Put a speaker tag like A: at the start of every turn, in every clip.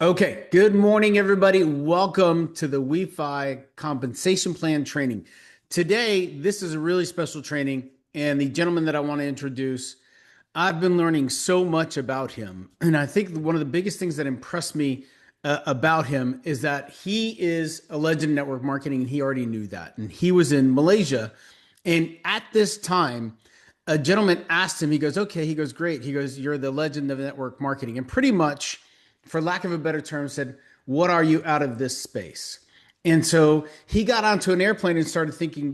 A: Okay, good morning, everybody. Welcome to the WeFi compensation plan training. Today, this is a really special training, and the gentleman that I want to introduce, I've been learning so much about him. And I think one of the biggest things that impressed me about him is that he is a legend in network marketing, and he already knew that. And he was in Malaysia. And at this time, a gentleman asked him, he goes, okay, he goes, great. He goes, you're the legend of network marketing. And pretty much, for lack of a better term, said, what are you out of this space? And so he got onto an airplane and started thinking,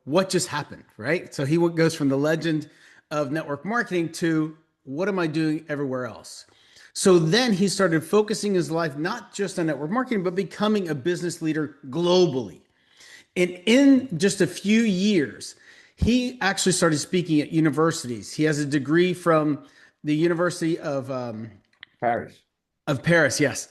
A: what just happened, right? So he goes from the legend of network marketing to what am I doing everywhere else? So then he started focusing his life not just on network marketing, but becoming a business leader globally. And in just a few years, he actually started speaking at universities. He has a degree from the University
B: Paris.
A: of Paris, yes.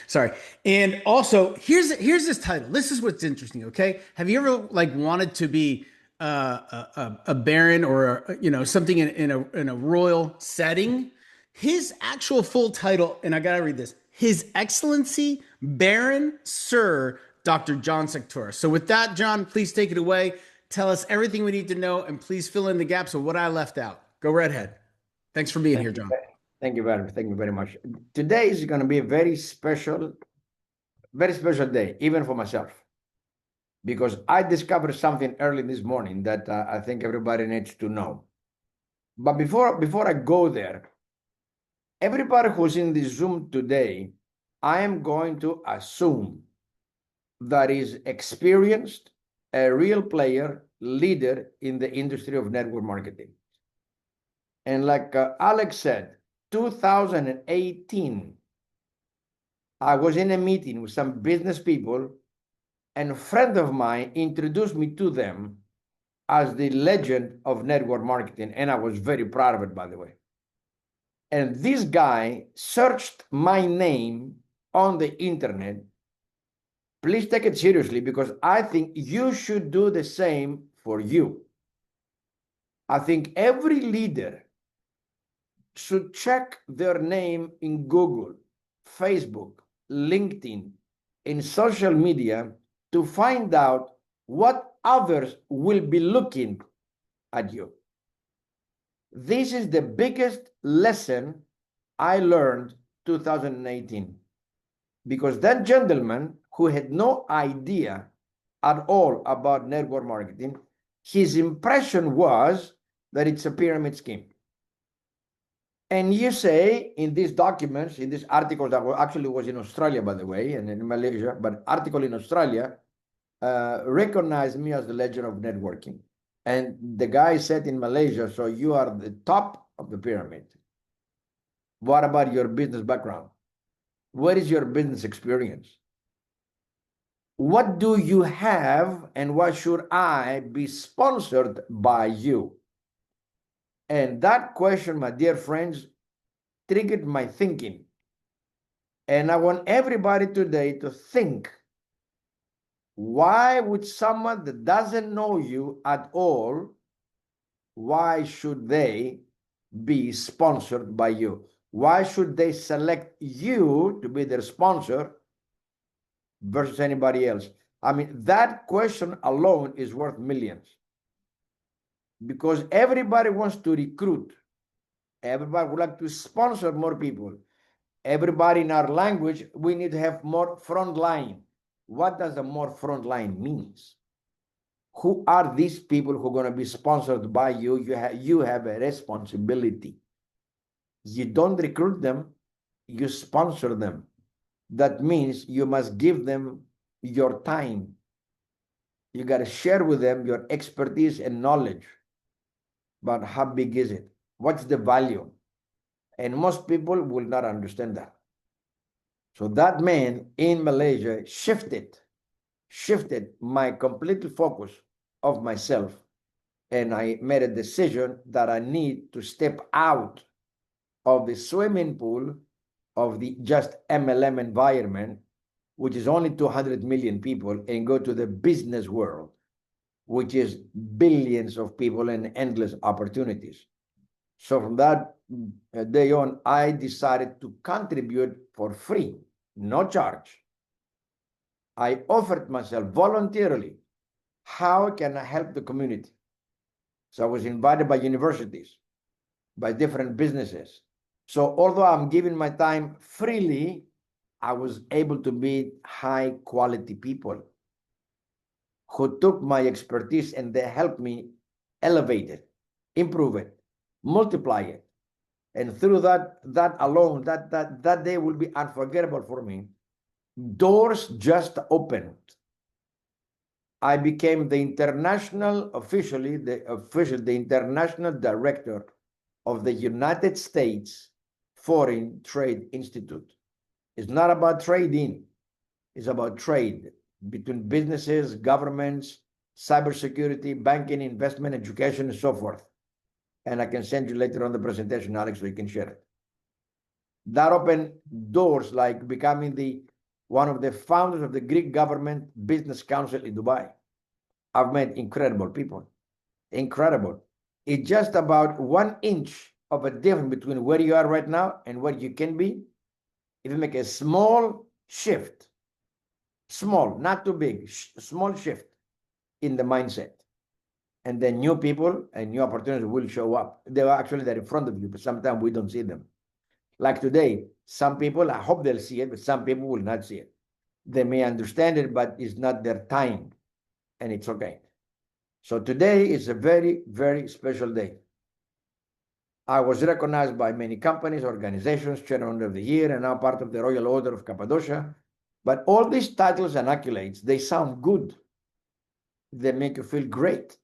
A: Sorry. And also, here's this title. This is what's interesting. Okay, have you ever wanted to be a baron or something in a royal setting? His actual full title, and I gotta read this: His Excellency Baron Sir Dr. John Sectora. So with that, John, please take it away. Tell us everything we need to know, and please fill in the gaps of what I left out. Go right ahead. Thanks for being
B: Thank
A: here,
B: you.
A: John.
B: Thank you very much. Today is going to be a very special day, even for myself, because I discovered something early this morning that I think everybody needs to know. But before I go there, everybody who's in this Zoom today, I am going to assume that is experienced, a real player, leader in the industry of network marketing. And like Alex said, 2018, I was in a meeting with some business people, and a friend of mine introduced me to them as the legend of network marketing, and I was very proud of it, by the way. And this guy searched my name on the internet. Please take it seriously, because I think you should do the same for you. I think every leader should check their name in Google, Facebook, LinkedIn, in social media to find out what others will be looking at you. This is the biggest lesson I learned 2018, because that gentleman who had no idea at all about network marketing, his impression was that it's a pyramid scheme. And you say in these documents, in this article that actually was in Australia, by the way, and in Malaysia, but article in Australia, recognized me as the legend of networking. And the guy said in Malaysia, so you are the top of the pyramid. What about your business background? What is your business experience? What do you have, and why should I be sponsored by you? And that question, my dear friends, triggered my thinking. And I want everybody today to think, why would someone that doesn't know you at all, why should they be sponsored by you? Why should they select you to be their sponsor versus anybody else? I mean, that question alone is worth millions, because everybody wants to recruit. Everybody would like to sponsor more people. Everybody in our language, we need to have more front line. What does the more front line means? Who are these people who are going to be sponsored by you? You have a responsibility. You don't recruit them, you sponsor them. That means you must give them your time. You got to share with them your expertise and knowledge. But how big is it? What's the value? And most people will not understand that. So that man in Malaysia shifted my complete focus of myself. And I made a decision that I need to step out of the swimming pool of the just MLM environment, which is only 200 million people, and go to the business world, which is billions of people and endless opportunities. So from that day on, I decided to contribute for free no charge. I offered myself voluntarily. How can I help the community? So I was invited by universities, by different businesses. So although I'm giving my time freely, I was able to meet high quality people who took my expertise and they helped me elevate it, improve it, multiply it. And through that alone, that day will be unforgettable for me. Doors just opened. I became the international director of the United States Foreign Trade Institute. It's not about trading, it's about trade between businesses, governments, cybersecurity, banking, investment, education, and so forth. And I can send you later on the presentation, Alex, so you can share it. That opened doors, like becoming one of the founders of the Greek government business council in Dubai. I've met incredible people, incredible. It's just about 1 inch of a difference between where you are right now and where you can be. If you make a small shift, small, not too big, small shift in the mindset, and then new people and new opportunities will show up. They're in front of you, but sometimes we don't see them. Like today, some people, I hope they'll see it, but some people will not see it. They may understand it, but it's not their time, and it's okay. So today is a very, very special day. I was recognized by many companies, organizations, Chairman of the Year, and now part of the Royal Order of Cappadocia. But all these titles and accolades, they sound good. They make you feel great.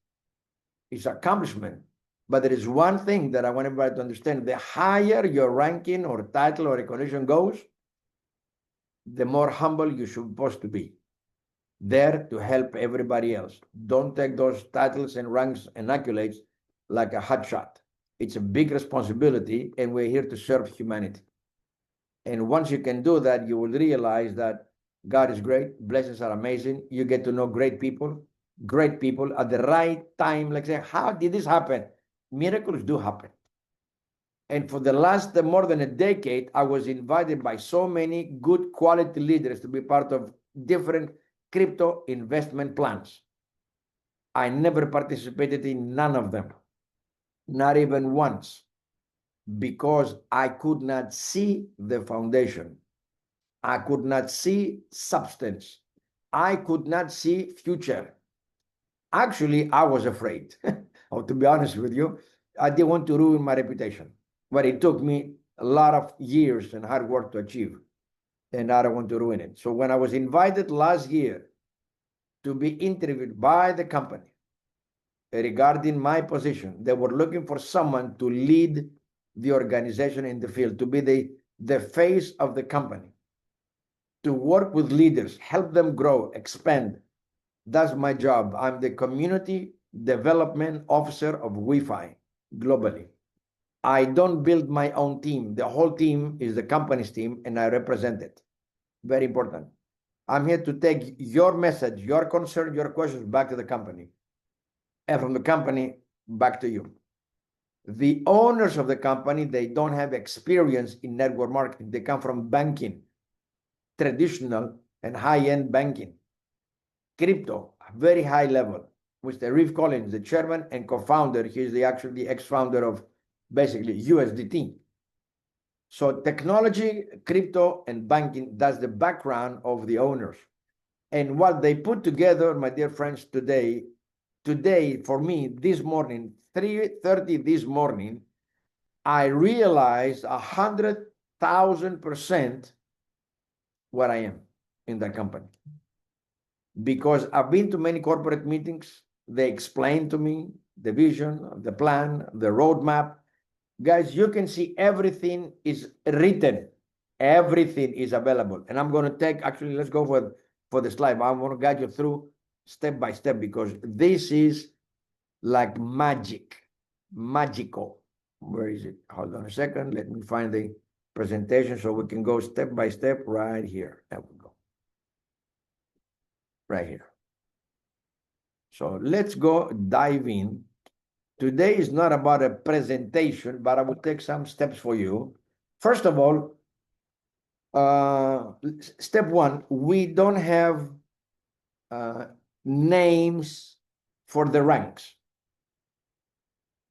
B: It's accomplishment. But there is one thing that I want everybody to understand. The higher your ranking or title or recognition goes, the more humble you're supposed to be. There to help everybody else. Don't take those titles and ranks and accolades like a hot shot. It's a big responsibility, and we're here to serve humanity. And once you can do that, you will realize that God is great, blessings are amazing. You get to know great people at the right time. Like say, how did this happen? Miracles do happen. And for the last more than a decade, I was invited by so many good quality leaders to be part of different crypto investment plans. I never participated in none of them, not even once, because I could not see the foundation. I could not see substance. I could not see future. Actually, I was afraid. To be honest with you, I didn't want to ruin my reputation. But it took me a lot of years and hard work to achieve, and I don't want to ruin it. So when I was invited last year to be interviewed by the company regarding my position, they were looking for someone to lead the organization in the field, to be the face of the company, to work with leaders, help them grow, expand. That's my job. I'm the community development officer of WeFi globally. I don't build my own team. The whole team is the company's team, and I represent it. Very important. I'm here to take your message, your concern, your questions back to the company, and from the company back to you. The owners of the company, they don't have experience in network marketing. They come from banking, traditional and high-end banking. Crypto, very high level. Mr. Reeve Collins, the chairman and co-founder, he's the ex-founder of basically USDT. So technology, crypto, and banking, that's the background of the owners. And what they put together, my dear friends, today for me, this morning, 3:30 this morning, I realized 100,000% what I am in that company. Because I've been to many corporate meetings, they explain to me the vision, the plan, the roadmap. Guys, you can see everything is written. Everything is available. And I'm going to take, actually, let's go for the slide. I'm going to guide you through step by step, because this is like magical. Where is it? Hold on a second. Let me find the presentation so we can go step by step right here. There we go. Right here. So let's go dive in. Today is not about a presentation, but I will take some steps for you. First of all, Step one, we don't have names for the ranks.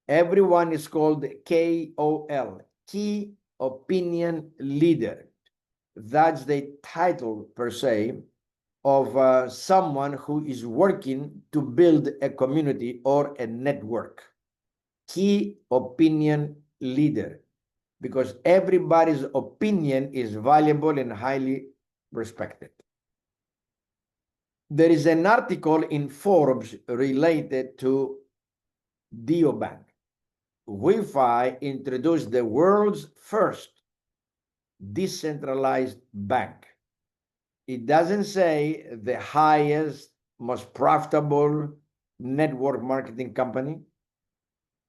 B: Everyone is called KOL, Key Opinion Leader. That's the title per se of someone who is working to build a community or a network. Key Opinion Leader, because everybody's opinion is valuable and highly respected. There is an article in Forbes related to DioBank. WeFi introduced the world's first decentralized bank. It doesn't say the highest, most profitable network marketing company.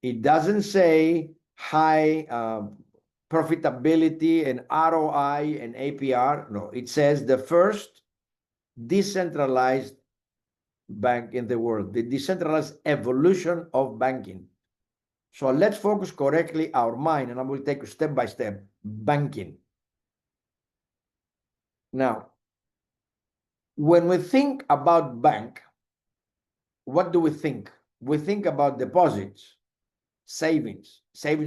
B: It doesn't say high profitability and ROI and APR. No, it says the first decentralized bank in the world, the decentralized evolution of banking. So let's focus correctly our mind, and I will take you step by step. Banking. Now, when we think about bank, what do we think? We think about deposits, savings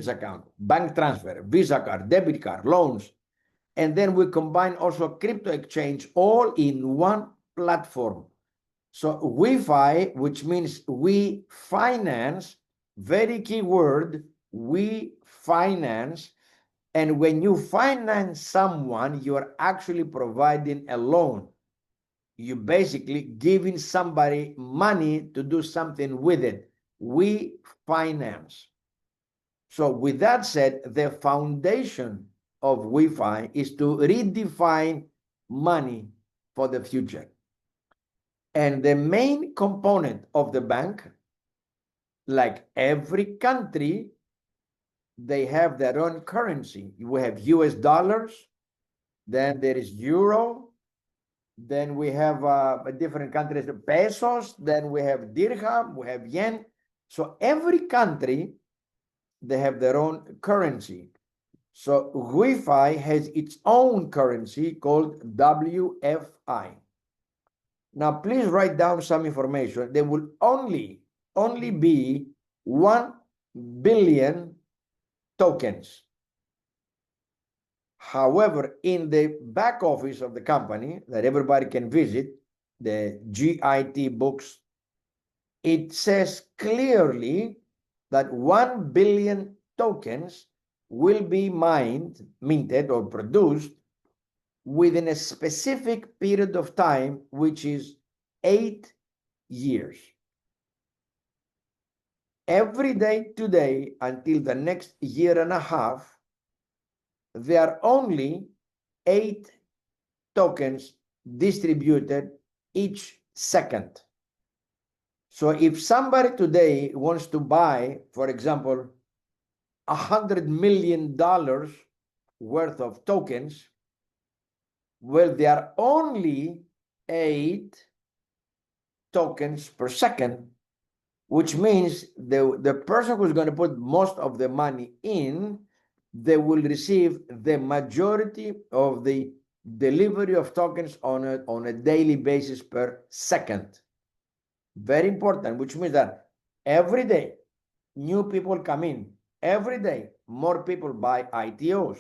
B: account, bank transfer, Visa card, debit card, loans, and then we combine also crypto exchange all in one platform. So WeFi, which means we finance, very key word, we finance. And when you finance someone, you are actually providing a loan. You're basically giving somebody money to do something with it. We finance. So with that said, the foundation of WeFi is to redefine money for the future. And the main component of the bank, like every country, they have their own currency. We have US dollars, then there is euro, then we have different countries, pesos, then we have dirham, we have yen. So every country, they have their own currency. So WeFi has its own currency called WFI. Now, please write down some information. There will only be 1 billion tokens. However, in the back office of the company that everybody can visit, the GIT books, it says clearly that 1 billion tokens will be minted or produced within a specific period of time, which is 8 years. Every day today until the next year and a half, there are only 8 tokens distributed each second. So if somebody today wants to buy, for example, $100 million worth of tokens, well, there are only 8 tokens per second, which means the person who's going to put most of the money in, they will receive the majority of the delivery of tokens on a daily basis per second. Very important, which means that every day new people come in. Every day more people buy ITOs.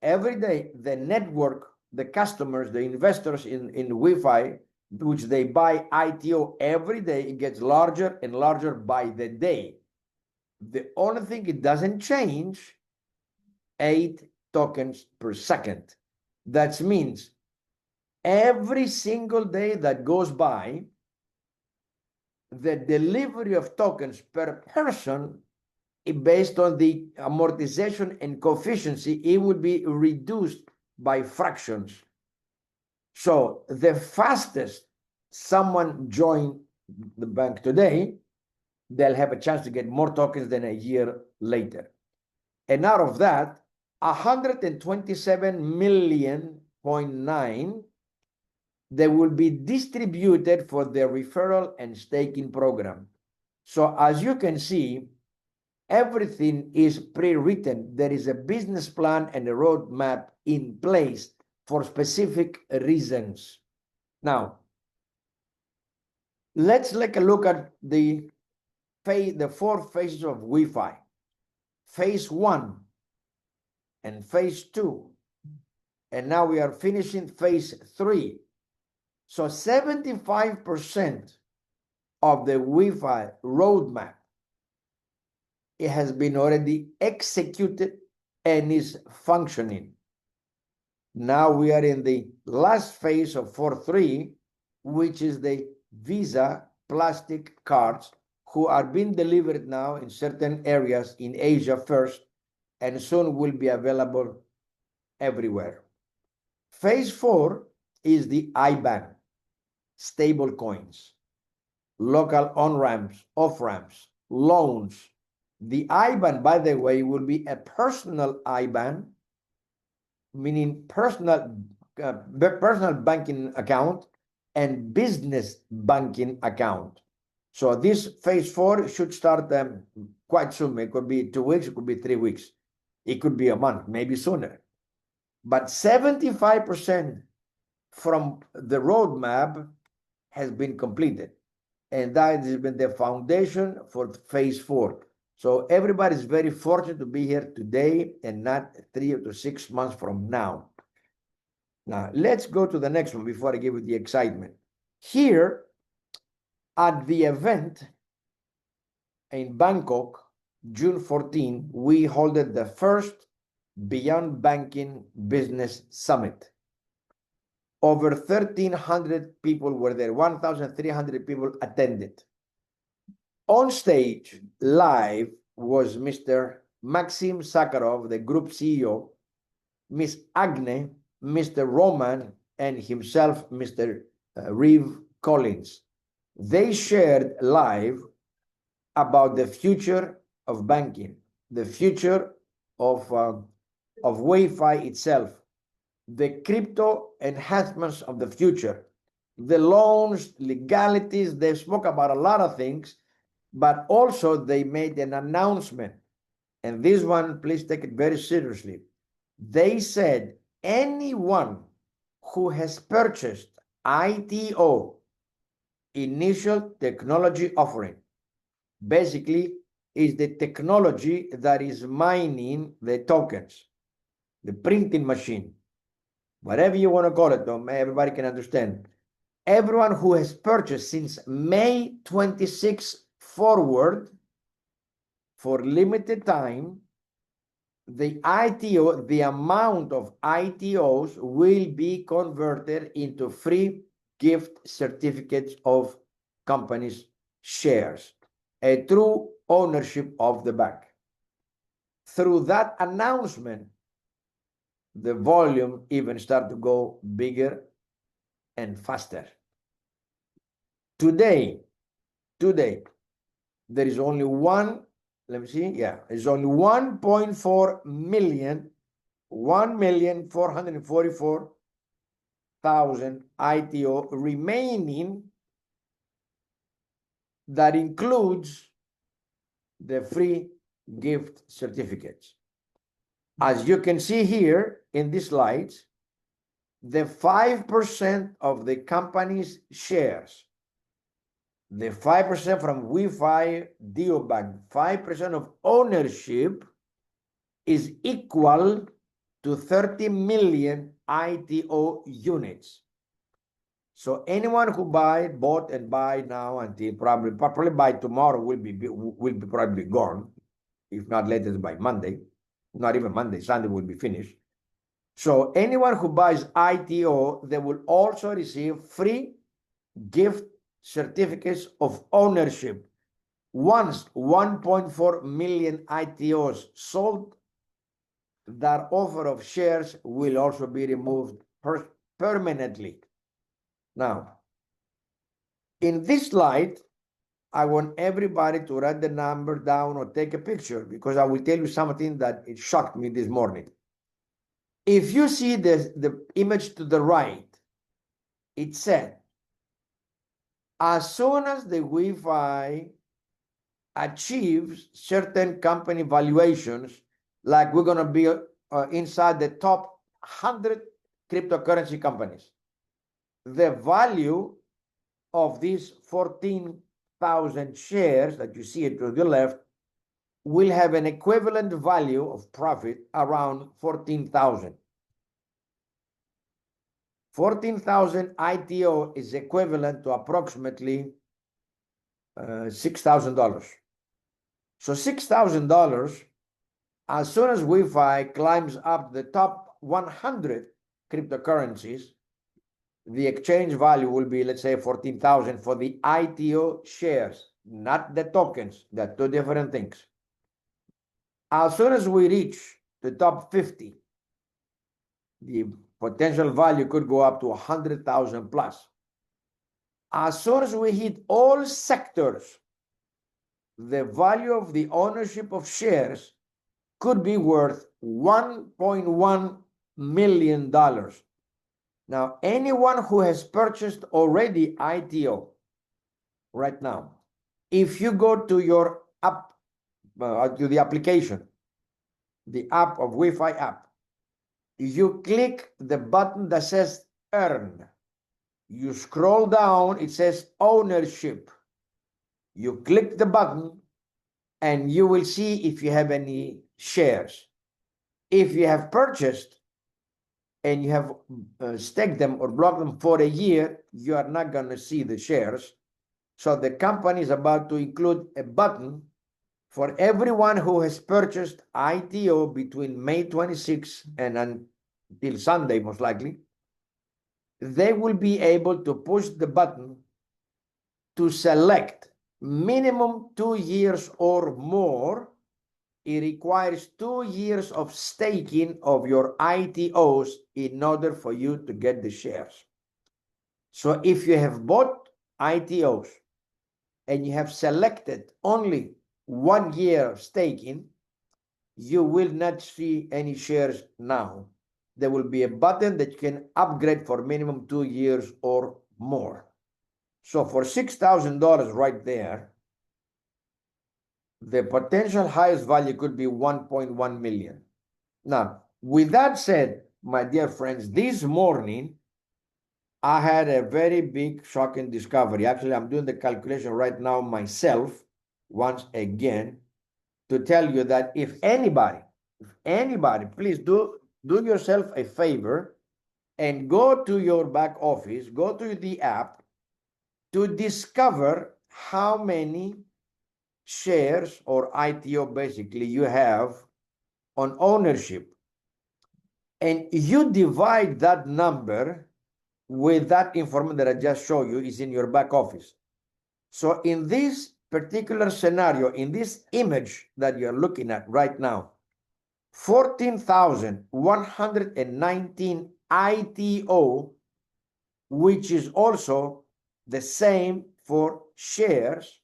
B: Every day the network, the customers, the investors in WeFi, which they buy ITO every day, it gets larger and larger by the day. The only thing it doesn't change, 8 tokens per second. That means every single day that goes by, the delivery of tokens per person, based on the amortization and coefficient, it will be reduced by fractions. So the fastest someone join the bank today, they'll have a chance to get more tokens than a year later. And out of that, 127.9 million, they will be distributed for the referral and staking program. So as you can see, everything is pre-written. There is a business plan and a roadmap in place for specific reasons. Now, let's take a look at the 4 phases of Wi-Fi. Phase 1 and phase 2. And now we are finishing phase 3. So 75% of the Wi-Fi roadmap, it has been already executed and is functioning. Now we are in the last phase of 4.3, which is the Visa plastic cards, who are being delivered now in certain areas in Asia first, and soon will be available everywhere. Phase 4 is the IBAN, stable coins, local on-ramps, off-ramps, loans. The IBAN, by the way, will be a personal IBAN, meaning personal banking account and business banking account. So this phase 4 should start quite soon. It could be 2 weeks, it could be 3 weeks, it could be a month, maybe sooner. But 75% from the roadmap has been completed, and that has been the foundation for phase 4. So everybody is very fortunate to be here today and not 3 to 6 months from now. Now, let's go to the next one before I give you the excitement. Here at the event in Bangkok, June 14, we held the first Beyond Banking Business Summit. Over 1,300 people were there, 1,300 people attended. On stage, live, was Mr. Maxim Sakharov, the group CEO, Ms. Agne, Mr. Roman, and himself, Mr. Reeve Collins. They shared live about the future of banking, the future of Wi-Fi itself, the crypto enhancements of the future, the loans, legalities. They spoke about a lot of things, but also they made an announcement. And this one, please take it very seriously. They said anyone who has purchased ITO, initial technology offering, basically is the technology that is mining the tokens, the printing machine, whatever you want to call it, though, everybody can understand. Everyone who has purchased since May 26 forward for limited time, the ITO, the amount of ITOs will be converted into free gift certificates of companies' shares, a true ownership of the bank. Through that announcement, the volume even start to go bigger and faster. Today, there is only there's only 1.4 million, 1,444,000 ITO remaining. That includes the free gift certificates. As you can see here in these slides, the 5% of the company's shares, the 5% from WeFi Bank, 5% of ownership is equal to 30 million ITO units. So anyone who bought and buy now until probably by tomorrow will be probably gone, if not latest by Monday, not even Monday, Sunday will be finished. So anyone who buys ITO, they will also receive free gift certificates of ownership. Once 1.4 million ITOs sold, that offer of shares will also be removed permanently. Now, in this slide, I want everybody to write the number down or take a picture, because I will tell you something that it shocked me this morning. If you see the image to the right, it said, as soon as the Wi-Fi achieves certain company valuations, like we're going to be inside the top 100 cryptocurrency companies. The value of these 14,000 shares that you see to the left will have an equivalent value of profit around 14,000. 14,000 ITO is equivalent to approximately $6,000. So $6,000, as soon as WeFi climbs up the top 100 cryptocurrencies, the exchange value will be, let's say, 14,000 for the ITO shares, not the tokens. They're two different things. As soon as we reach the top 50, the potential value could go up to 100,000 plus. As soon as we hit all sectors, the value of the ownership of shares could be worth $1.1 million. Now, anyone who has purchased already ITO right now, if you go to your app, to the application, the app of WeFi app, you click the button that says earn. You scroll down, it says ownership. You click the button and you will see if you have any shares. If you have purchased and you have staked them or blocked them for a year, you are not going to see the shares. So the company is about to include a button for everyone who has purchased ITO between May 26 and until Sunday, most likely. They will be able to push the button to select minimum 2 years or more. It requires 2 years of staking of your ITOs in order for you to get the shares. So if you have bought ITOs and you have selected only 1 year of staking, you will not see any shares now. There will be a button that you can upgrade for minimum 2 years or more. So for $6,000 right there, the potential highest value could be 1.1 million. Now, with that said, my dear friends, this morning, I had a very big shocking discovery. Actually, I'm doing the calculation right now myself, once again, to tell you that if anybody, please do yourself a favor and go to your back office, go to the app to discover how many shares or ITO basically you have on ownership. And you divide that number with that information that I just showed you is in your back office. So in this particular scenario, in this image that you're looking at right now, 14,119 ITO, which is also the same for shares,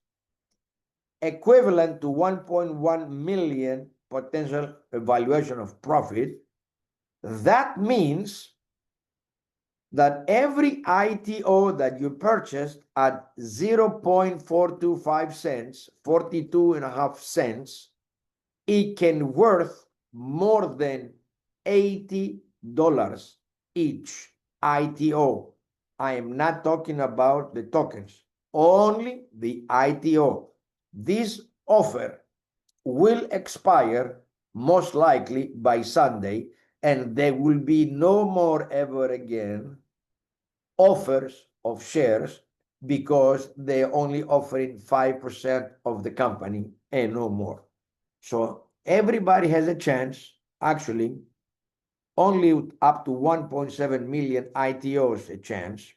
B: equivalent to 1.1 million potential evaluation of profit. That means that every ITO that you purchased at 0.425 cents, 42.5 cents, it can worth more than $80 each ITO. I am not talking about the tokens, only the ITO. This offer will expire most likely by Sunday, and there will be no more ever again offers of shares because they're only offering 5% of the company and no more. So everybody has a chance, actually, only up to 1.7 million ITOs a chance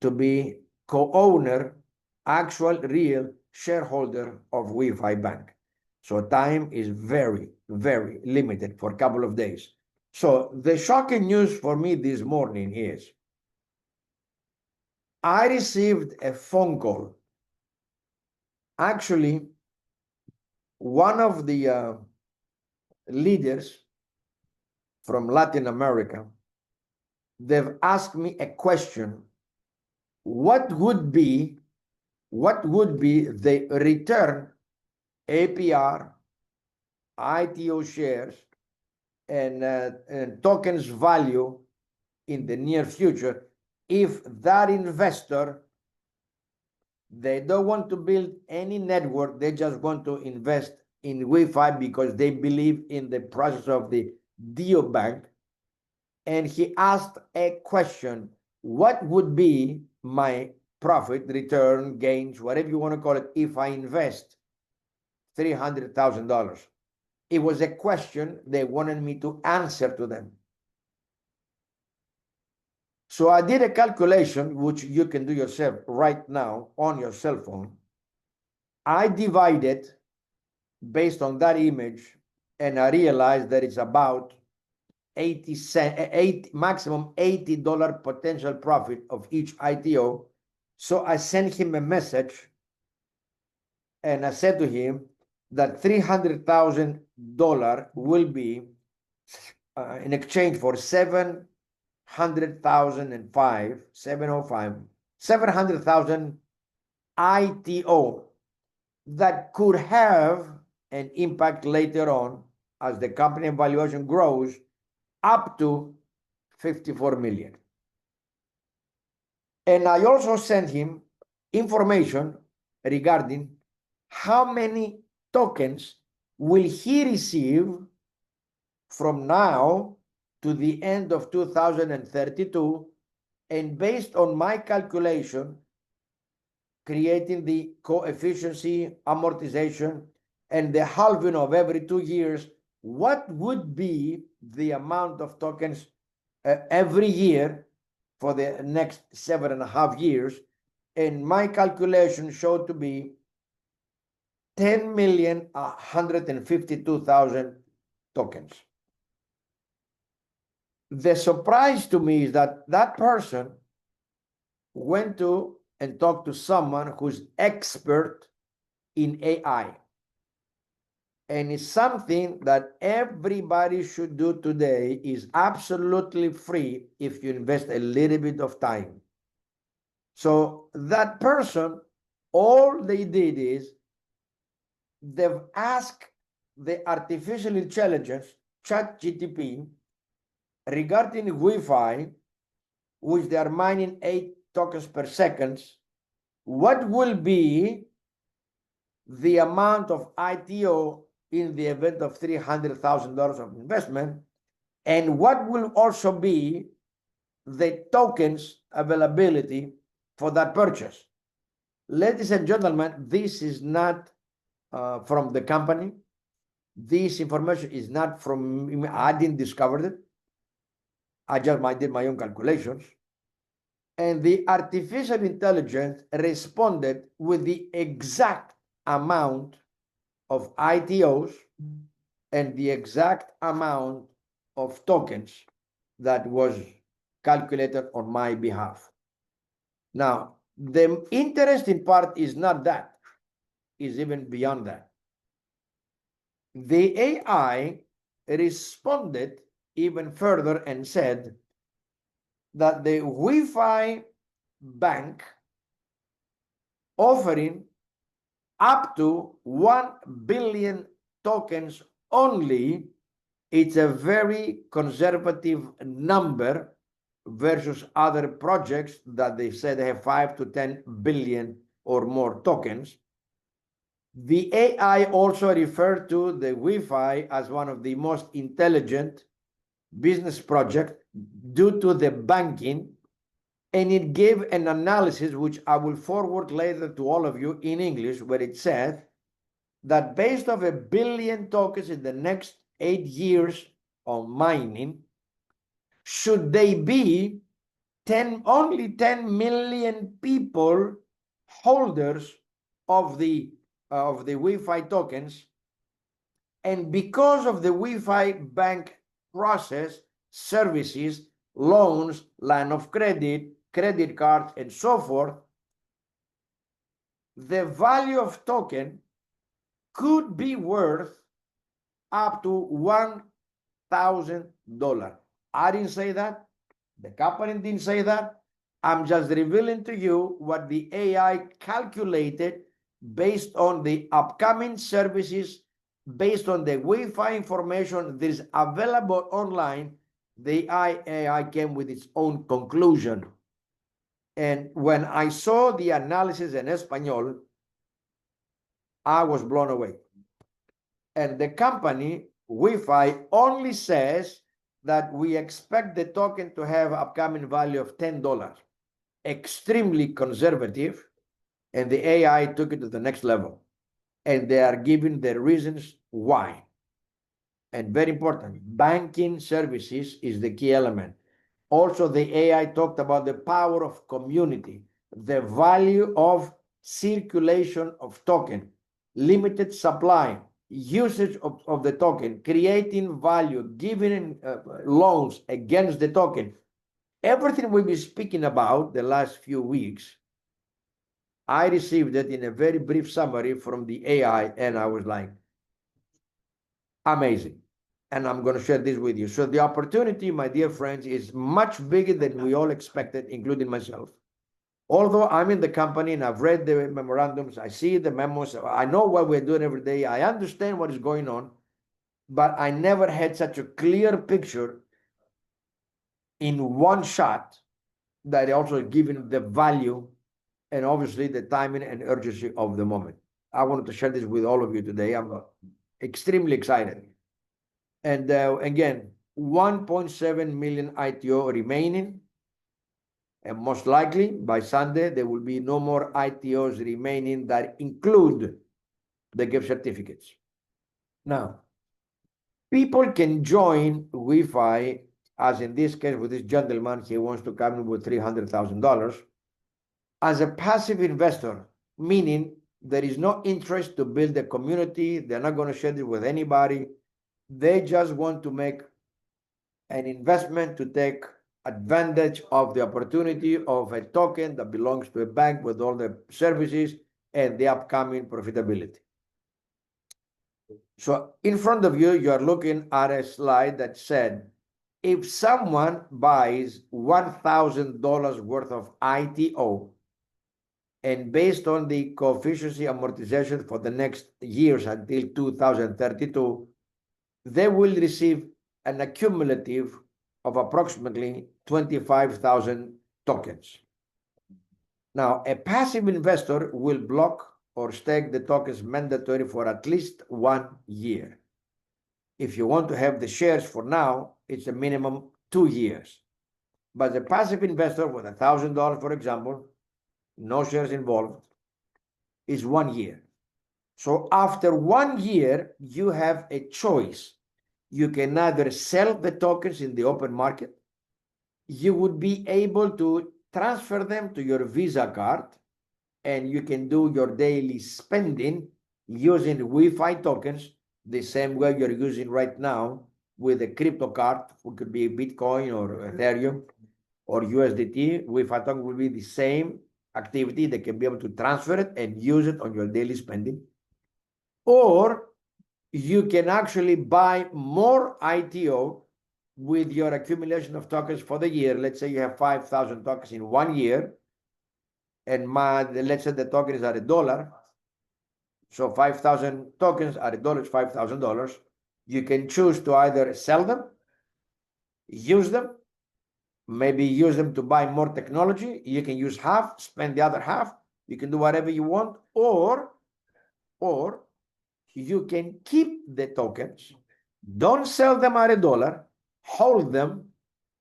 B: to be co-owner, actual real shareholder of WeFi Bank. So time is very, very limited for a couple of days. So the shocking news for me this morning is I received a phone call. Actually, one of the leaders from Latin America, they've asked me a question. What would be the return APR, ITO shares, and tokens value in the near future if that investor, they don't want to build any network, they just want to invest in Wi-Fi because they believe in the process of the Bank. And he asked a question: what would be my profit, return, gains, whatever you want to call it, if I invest $300,000? It was a question they wanted me to answer to them. So I did a calculation, which you can do yourself right now on your cell phone. I divided based on that image, and I realized that it's about 80 cent, maximum $80 potential profit of each ITO. So I sent him a message, and I said to him that $300,000 will be in exchange for 700,000 ITO that could have an impact later on as the company valuation grows up to 54 million. And I also sent him information regarding how many tokens will he receive from now to the end of 2032, and based on my calculation, creating the coefficient amortization and the halving of every 2 years, what would be the amount of tokens every year for the next 7.5 years? And my calculation showed to be 10,152,000 tokens. The surprise to me is that that person went to and talked to someone who's expert in AI. And it's something that everybody should do today. Is absolutely free if you invest a little bit of time. So that person, all they did is they've asked the artificial intelligence, ChatGPT, regarding Wi-Fi, which they are mining 8 tokens per second, what will be the amount of ITO in the event of $300,000 of investment, and what will also be the tokens availability for that purchase. Ladies and gentlemen, this is not from the company. This information is not from me. I didn't discover it. I just did my own calculations. And the artificial intelligence responded with the exact amount of ITOs and the exact amount of tokens that was calculated on my behalf. Now, the interesting part is not that, is even beyond that. The AI responded even further and said that the Wi-Fi bank offering up to 1 billion tokens only, it's a very conservative number versus other projects that they said they have 5 to 10 billion or more tokens. The AI also referred to the Wi-Fi as one of the most intelligent business projects due to the banking, and it gave an analysis which I will forward later to all of you in English, where it said that based on 1 billion tokens in the next 8 years of mining, should they be only 10 million people holders of the Wi-Fi tokens, and because of the Wi-Fi bank process, services, loans, line of credit, credit cards, and so forth, the value of token could be worth up to $1,000. I didn't say that. The company didn't say that. I'm just revealing to you what the AI calculated based on the upcoming services, based on the Wi-Fi information that is available online, the AI came with its own conclusion. And when I saw the analysis in Espanol, I was blown away. And the company, WeFi, only says that we expect the token to have upcoming value of $10. Extremely conservative. And the AI took it to the next level. And they are giving the reasons why. And very important, banking services is the key element. Also, the AI talked about the power of community, the value of circulation of token, limited supply, usage of the token, creating value, giving loans against the token. Everything we've been speaking about the last few weeks, I received it in a very brief summary from the AI, and I was like, amazing. And I'm going to share this with you. So the opportunity, my dear friends, is much bigger than we all expected, including myself. Although I'm in the company and I've read the memorandums, I see the memos, I know what we're doing every day, I understand what is going on, but I never had such a clear picture in one shot that also given the value and obviously the timing and urgency of the moment. I wanted to share this with all of you today. I'm extremely excited. And again, 1.7 million ITO remaining. And most likely by Sunday, there will be no more ITOs remaining that include the gift certificates. Now, people can join WeFi, as in this case with this gentleman, he wants to come in with $300,000, as a passive investor, meaning there is no interest to build a community. They're not going to share it with anybody. They just want to make an investment to take advantage of the opportunity of a token that belongs to a bank with all the services and the upcoming profitability. So in front of you, you are looking at a slide that said, if someone buys $1,000 worth of ITO, and based on the coefficient amortization for the next years until 2032, they will receive an accumulative of approximately 25,000 tokens. Now, a passive investor will block or stake the tokens mandatory for at least 1 year. If you want to have the shares for now, it's a minimum 2 years. But the passive investor with $1,000, for example, no shares involved, is 1 year. So after 1 year, you have a choice. You can either sell the tokens in the open market. You would be able to transfer them to your Visa card, and you can do your daily spending using WeFi tokens the same way you're using right now with a crypto card. It could be Bitcoin or Ethereum or USDT. WeFi token will be the same activity. They can be able to transfer it and use it on your daily spending. Or you can actually buy more ITO with your accumulation of tokens for the year. Let's say you have 5,000 tokens in 1 year, and let's say the token is at $1. So 5,000 tokens at $1 is $5,000. You can choose to either sell them, use them, maybe use them to buy more technology. You can use half, spend the other half. You can do whatever you want, or you can keep the tokens, don't sell them at $1, hold them,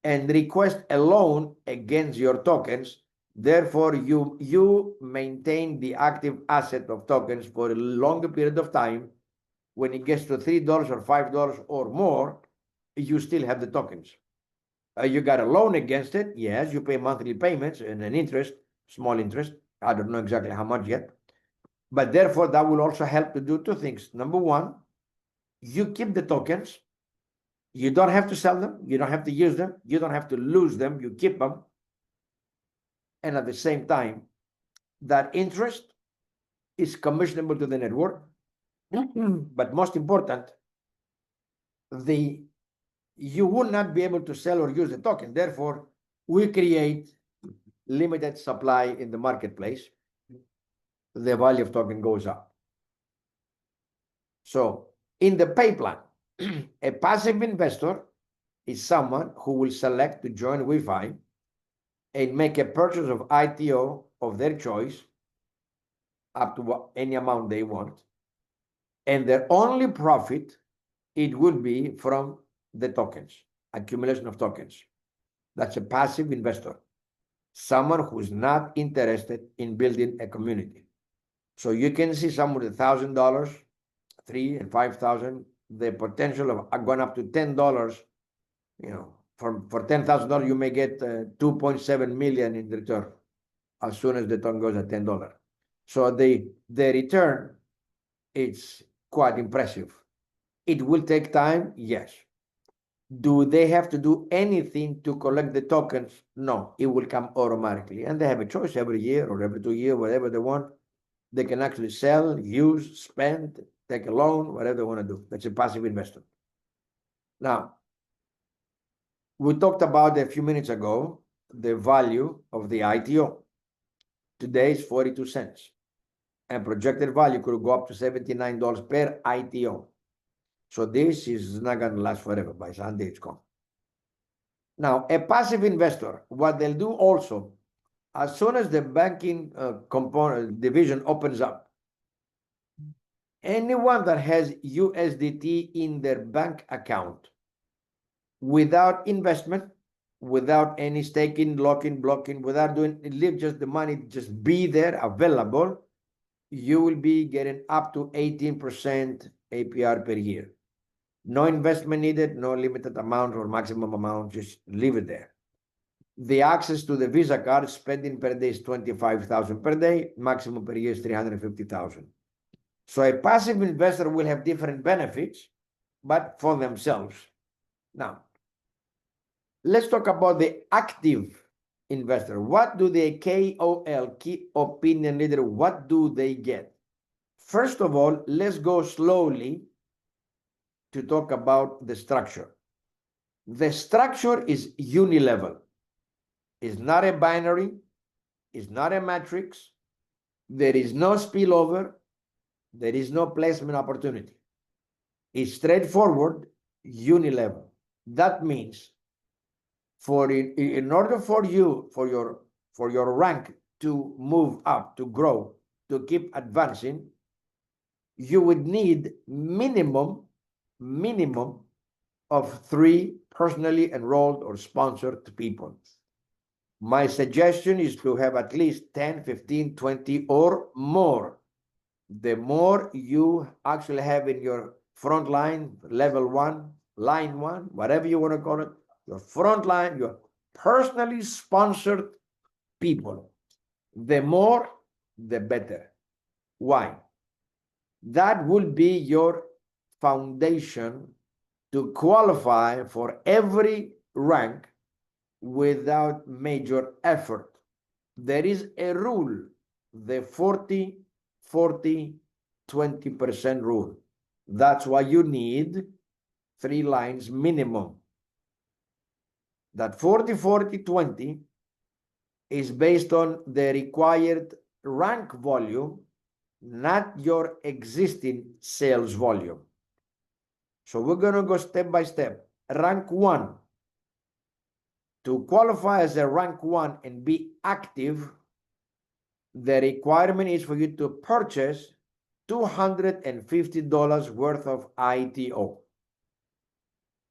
B: and request a loan against your tokens. Therefore, you maintain the active asset of tokens for a longer period of time. When it gets to $3 or $5 or more, you still have the tokens. You got a loan against it. Yes, you pay monthly payments and an interest, small interest. I don't know exactly how much yet. But therefore, that will also help to do two things. Number one, you keep the tokens. You don't have to sell them. You don't have to use them. You don't have to lose them. You keep them. And at the same time, that interest is commissionable to the network. But most important, you will not be able to sell or use the token. Therefore, we create limited supply in the marketplace. The value of token goes up. So in the pay plan, a passive investor is someone who will select to join WeFi and make a purchase of ITO of their choice up to any amount they want. And their only profit, it will be from the tokens, accumulation of tokens. That's a passive investor, someone who's not interested in building a community. So you can see someone with $1,000, $3,000 and $5,000, the potential of going up to $10, you know, for $10,000, you may get 2.7 million in return as soon as the token goes at $10. So the return, it's quite impressive. It will take time, yes. Do they have to do anything to collect the tokens? No, it will come automatically. And they have a choice every year or every 2 years, whatever they want. They can actually sell, use, spend, take a loan, whatever they want to do. That's a passive investor. Now, we talked about a few minutes ago the value of the ITO. Today is 42 cents. And projected value could go up to $79 per ITO. So this is not going to last forever. By Sunday, it's gone. Now, a passive investor, what they'll do also, as soon as the banking component division opens up, anyone that has USDT in their bank account without investment, without any staking, locking, blocking, without doing, leave just the money, just be there available, you will be getting up to 18% APR per year. No investment needed, no limited amount or maximum amount, just leave it there. The access to the Visa card spending per day is $25,000 per day, maximum per year is $350,000. So a passive investor will have different benefits, but for themselves. Now, let's talk about the active investor. What do the KOL, key opinion leader, what do they get? First of all, let's go slowly to talk about the structure. The structure is unilevel. It's not a binary. It's not a matrix. There is no spillover. There is no placement opportunity. It's straightforward, unilevel. That means in order for you, for your rank to move up, to grow, to keep advancing, you would need minimum of 3 personally enrolled or sponsored people. My suggestion is to have at least 10, 15, 20 or more. The more you actually have in your front line, level 1, line 1, whatever you want to call it, your front line, your personally sponsored people, the more, the better. Why? That will be your foundation to qualify for every rank without major effort. There is a rule, the 40, 40, 20% rule. That's why you need 3 lines minimum. That 40, 40, 20 is based on the required rank volume, not your existing sales volume. So we're going to go step by step. Rank 1. To qualify as a rank 1 and be active, the requirement is for you to purchase $250 worth of ITO.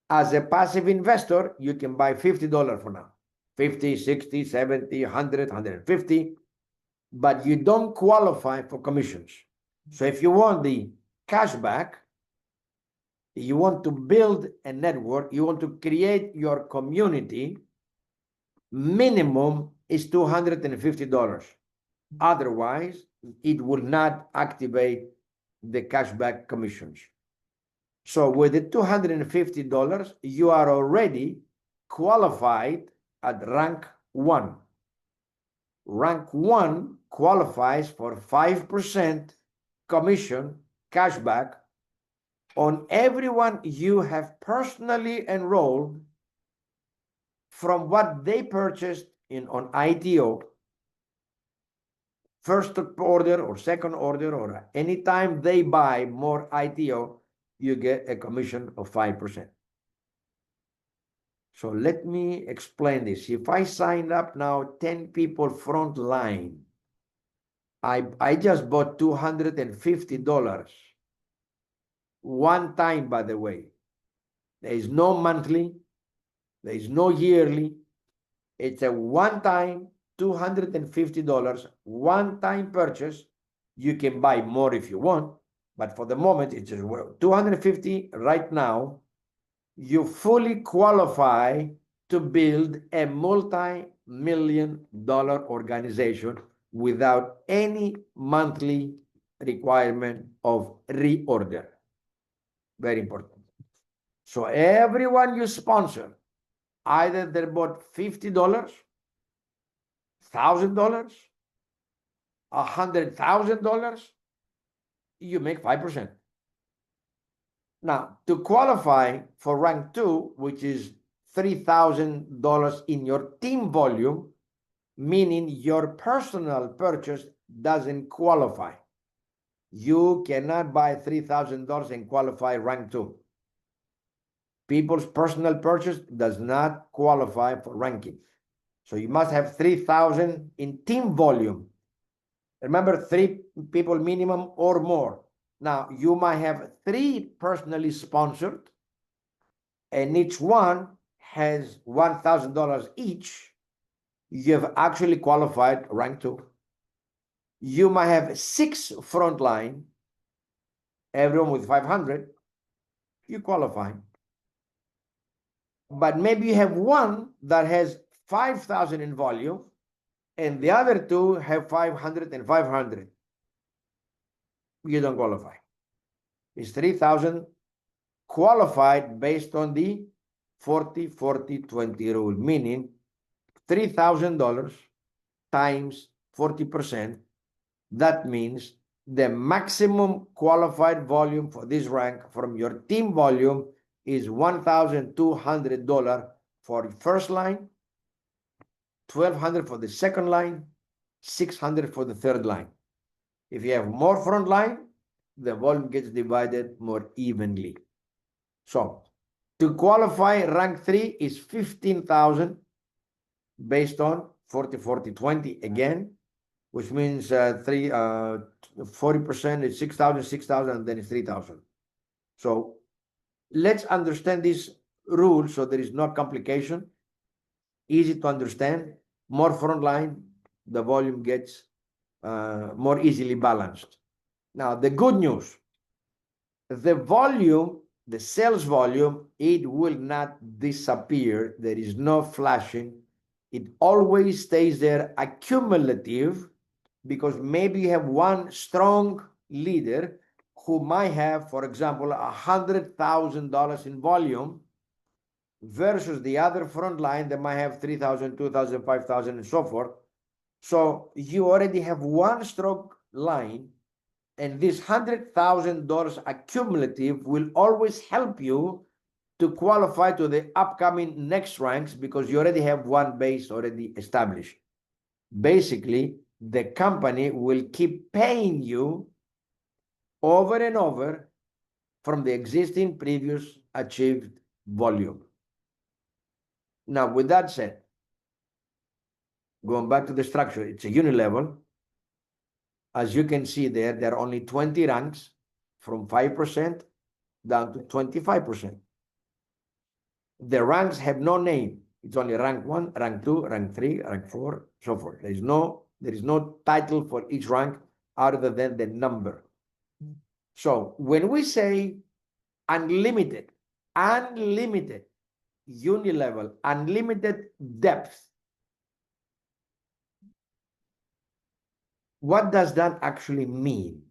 B: As a passive investor, you can buy $50 for now. 50, 60, 70, 100, 150. But you don't qualify for commissions. So if you want the cashback, you want to build a network, you want to create your community, minimum is $250. Otherwise, it will not activate the cashback commissions. So with the $250, you are already qualified at rank 1. Rank 1 qualifies for 5% commission cashback on everyone you have personally enrolled from what they purchased on ITO, first order or second order, or anytime they buy more ITO, you get a commission of 5%. So let me explain this. If I signed up now 10 people front line, I just bought $250. One time, by the way. There is no monthly, there is no yearly. It's a one-time $250, one-time purchase. You can buy more if you want, but for the moment, it's just $250 right now. You fully qualify to build a multi-million-dollar organization without any monthly requirement of reorder. Very important. So everyone you sponsor, either they bought $50, $1,000, $100,000, you make 5%. Now, to qualify for rank 2, which is $3,000 in your team volume, meaning your personal purchase doesn't qualify. You cannot buy $3,000 and qualify rank 2. People's personal purchase does not qualify for ranking. So you must have 3,000 in team volume. Remember, 3 people minimum or more. Now, you might have 3 personally sponsored, and each one has $1,000 each. You have actually qualified rank 2. You might have 6 frontline, everyone with 500, you qualify. But maybe you have one that has 5,000 in volume, and the other 2 have 500 and 500. You don't qualify. It's 3,000 qualified based on the 40-40-20 rule, meaning $3,000 times 40%. That means the maximum qualified volume for this rank from your team volume is $1,200 for the first line, $1,200 for the second line, $600 for the third line. If you have more front line, the volume gets divided more evenly. So to qualify, rank 3 is 15,000 based on 40-40-20 again, which means 40% is 6,000, 6,000, and then it's 3,000. So let's understand this rule so there is no complication. Easy to understand. More front line, the volume gets more easily balanced. Now, the good news, the volume, the sales volume, it will not disappear. There is no flashing. It always stays there accumulative, because maybe you have one strong leader who might have, for example, $100,000 in volume versus the other front line that might have 3,000, 2,000, 5,000, and so forth. So you already have one strong line, and this $100,000 accumulative will always help you to qualify to the upcoming next ranks, because you already have one base already established. Basically, the company will keep paying you over and over from the existing previous achieved volume. Now, with that said, going back to the structure, it's a unilevel. As you can see there are only 20 ranks from 5% down to 25%. The ranks have no name. It's only rank 1, rank 2, rank 3, rank 4, so forth. There is no title for each rank other than the number. So when we say unlimited, unilevel, unlimited depth, what does that actually mean?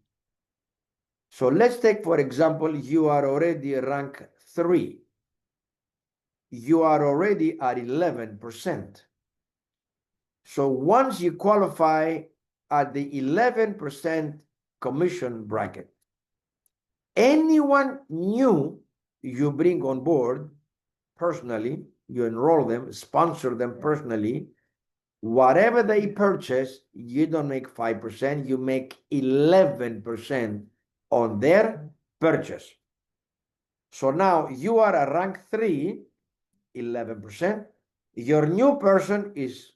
B: So let's take, for example, you are already rank 3. You are already at 11%. So once you qualify at the 11% commission bracket, anyone new you bring on board personally, you enroll them, sponsor them personally, whatever they purchase, you don't make 5%, you make 11% on their purchase. So now you are a rank 3, 11%. Your new person is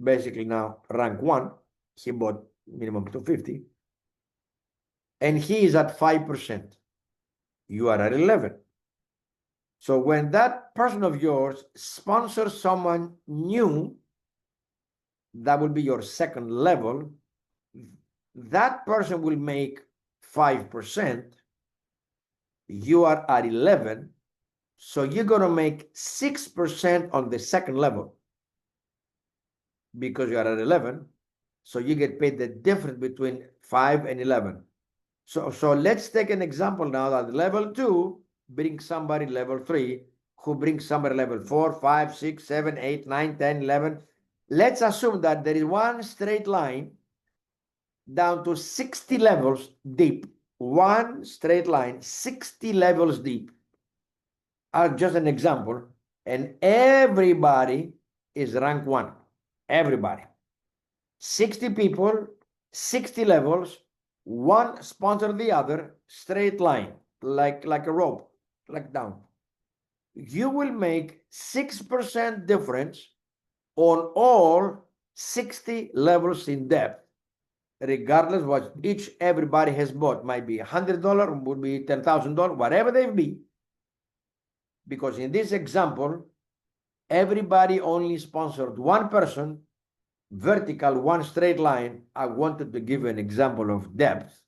B: basically now rank 1. He bought minimum 250. And he is at 5%. You are at 11. So when that person of yours sponsors someone new, that will be your second level. That person will make 5%. You are at 11. So you're going to make 6% on the second level because you are at 11. So you get paid the difference between 5 and 11. So let's take an example now that level 2 brings somebody level 3, who brings somebody level 4, 5, 6, 7, 8, 9, 10, 11. Let's assume that there is one straight line down to 60 levels deep. One straight line, 60 levels deep. Just an example. And everybody is rank 1. Everybody. 60 people, 60 levels, one sponsor the other, straight line, like a rope, like down. You will make 6% difference on all 60 levels in depth, regardless what everybody has bought. Might be $100, would be $10,000, whatever they be. Because in this example, everybody only sponsored one person, vertical, one straight line. I wanted to give you an example of depth.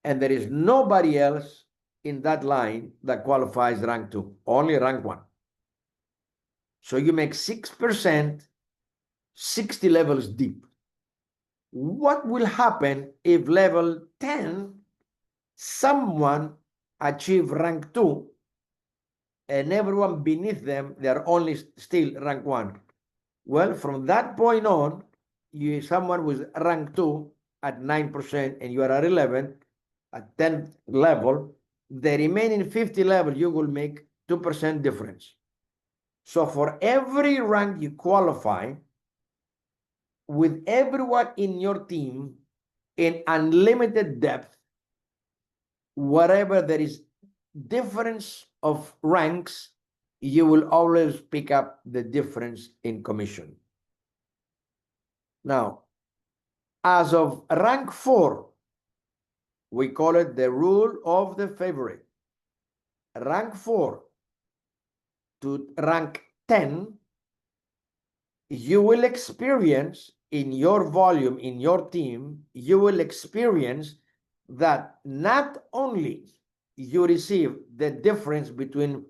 B: And there is nobody else in that line that qualifies rank 2, only rank 1. So you make 6%, 60 levels deep. What will happen if level 10, someone achieve rank 2, and everyone beneath them, they're only still rank 1? Well, from that point on, someone with rank 2 at 9% and you are at 11, at 10th level, the remaining 50 level, you will make 2% difference. So for every rank you qualify, with everyone in your team in unlimited depth, whatever there is difference of ranks, you will always pick up the difference in commission. Now, as of rank 4, we call it the rule of the favorite. Rank 4 to rank 10, you will experience in your volume, in your team, you will experience that not only you receive the difference between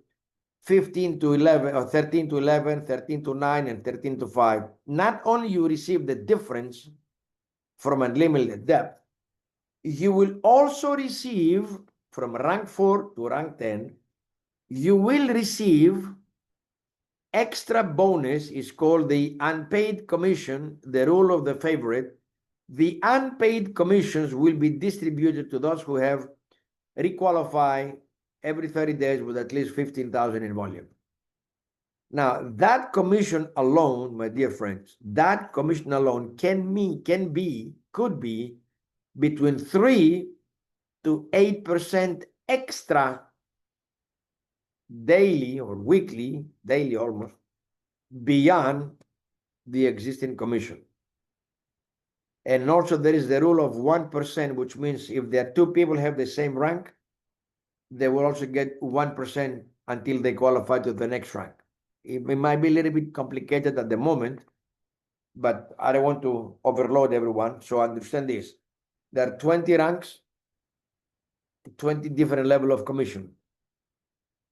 B: 15 to 11 or 13 to 11, 13 to 9, and 13 to 5, not only you receive the difference from unlimited depth, you will also receive from rank 4 to rank 10, you will receive extra bonus, is called the unpaid commission, the rule of the favorite. The unpaid commissions will be distributed to those who have requalified every 30 days with at least 15,000 in volume. Now, that commission alone, my dear friends, that commission alone could be between 3 to 8% extra daily or weekly, daily almost, beyond the existing commission. And also there is the rule of 1%, which means if there are two people have the same rank, they will also get 1% until they qualify to the next rank. It might be a little bit complicated at the moment, but I don't want to overload everyone. So understand this. There are 20 ranks, 20 different levels of commission.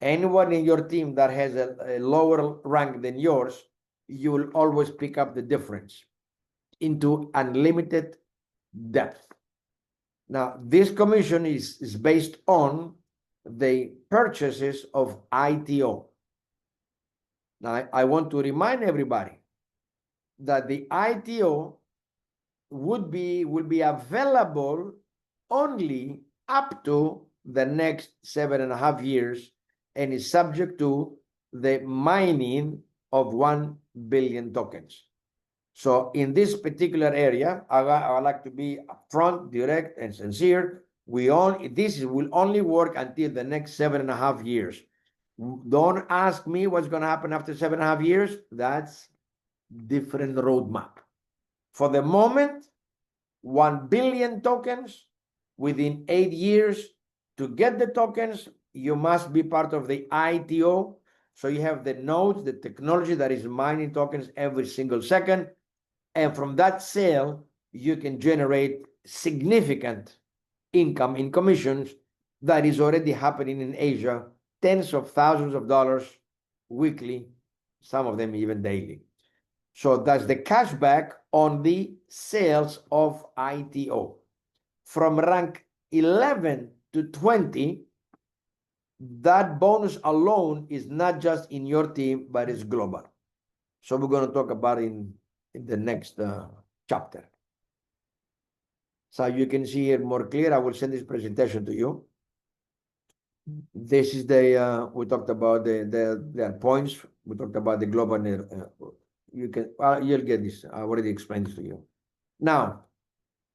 B: Anyone in your team that has a lower rank than yours, you will always pick up the difference into unlimited depth. Now, this commission is based on the purchases of ITO. Now, I want to remind everybody that the ITO will be available only up to the next 7.5 years and is subject to the mining of 1 billion tokens. So in this particular area, I like to be upfront, direct, and sincere. This will only work until the next 7.5 years. Don't ask me what's going to happen after 7.5 years. That's different roadmap. For the moment, 1 billion tokens within 8 years. To get the tokens, you must be part of the ITO. So you have the nodes, the technology that is mining tokens every single second. And from that sale, you can generate significant income in commissions that is already happening in Asia, tens of thousands of dollars weekly, some of them even daily. So that's the cashback on the sales of ITO. From rank 11 to 20, that bonus alone is not just in your team, but it's global. So we're going to talk about it in the next chapter. So you can see it more clear. I will send this presentation to you. This is the, we talked about the points. We talked about the global, you'll get this. I already explained this to you. Now,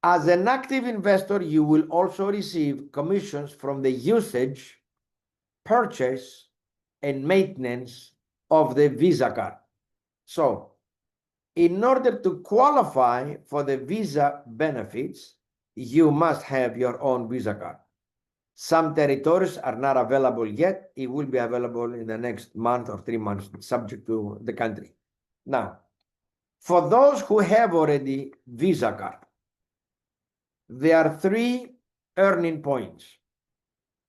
B: as an active investor, you will also receive commissions from the usage, purchase, and maintenance of the Visa card. So, in order to qualify for the Visa benefits, you must have your own Visa card. Some territories are not available yet. It will be available in the next month or 3 months, subject to the country. Now, for those who have already Visa card, there are 3 earning points.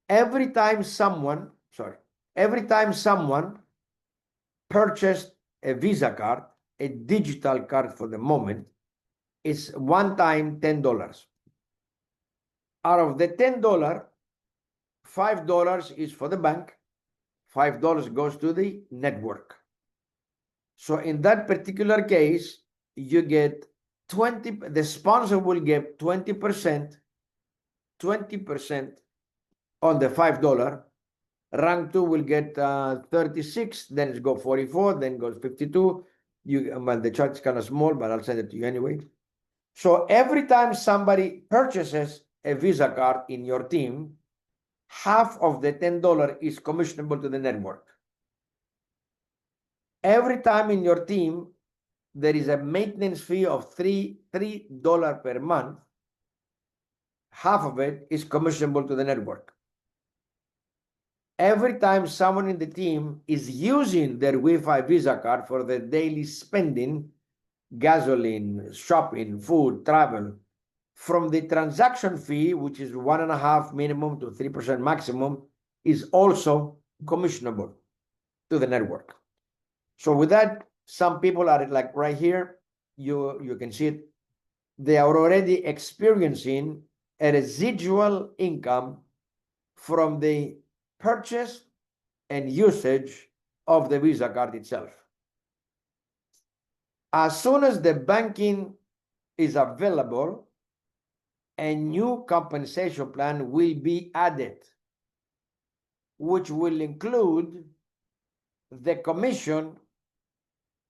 B: Every time someone purchased a Visa card, a digital card for the moment, is one time $10. Out of the $10, $5 is for the bank, $5 goes to the network. So in that particular case, you get 20, the sponsor will get 20% on the $5. Rank 2 will get 36, then it's go 44, then goes 52. Well, the chart is kind of small, but I'll send it to you anyway. So every time somebody purchases a Visa card in your team, half of the $10 is commissionable to the network. Every time in your team, there is a maintenance fee of $3 per month. Half of it is commissionable to the network. Every time someone in the team is using their Wi-Fi Visa card for their daily spending, gasoline, shopping, food, travel, from the transaction fee, which is 1.5% minimum to 3% maximum, is also commissionable to the network. So with that, some people are like right here, you can see it, they are already experiencing a residual income from the purchase and usage of the Visa card itself. As soon as the banking is available, a new compensation plan will be added, which will include the commission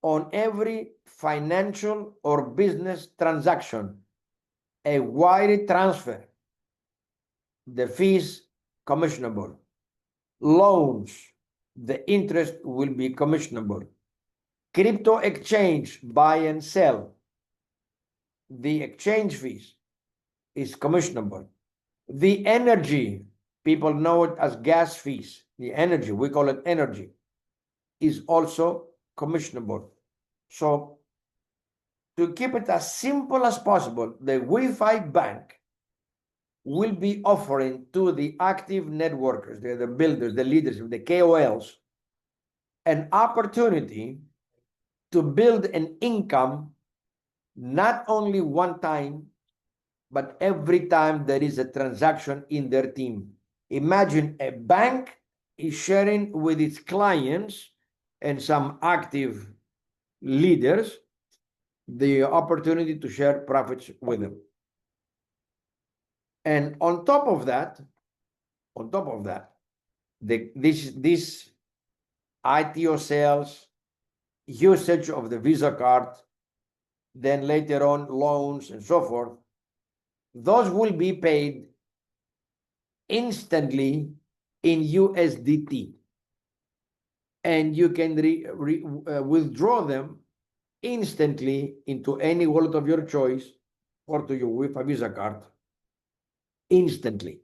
B: on every financial or business transaction, a wire transfer, the fees commissionable. Loans, the interest will be commissionable. Crypto exchange, buy and sell, the exchange fees is commissionable. The energy, people know it as gas fees, the energy, we call it energy, is also commissionable. So to keep it as simple as possible, the Wi-Fi bank will be offering to the active networkers, the builders, the leaders, the KOLs, an opportunity to build an income not only one time, but every time there is a transaction in their team. Imagine a bank is sharing with its clients and some active leaders the opportunity to share profits with them. And on top of that, this ITO sales, usage of the Visa card, then later on loans and so forth, those will be paid instantly in USDT. and you can withdraw them instantly into any wallet of your choice or to your WeFi Visa card instantly.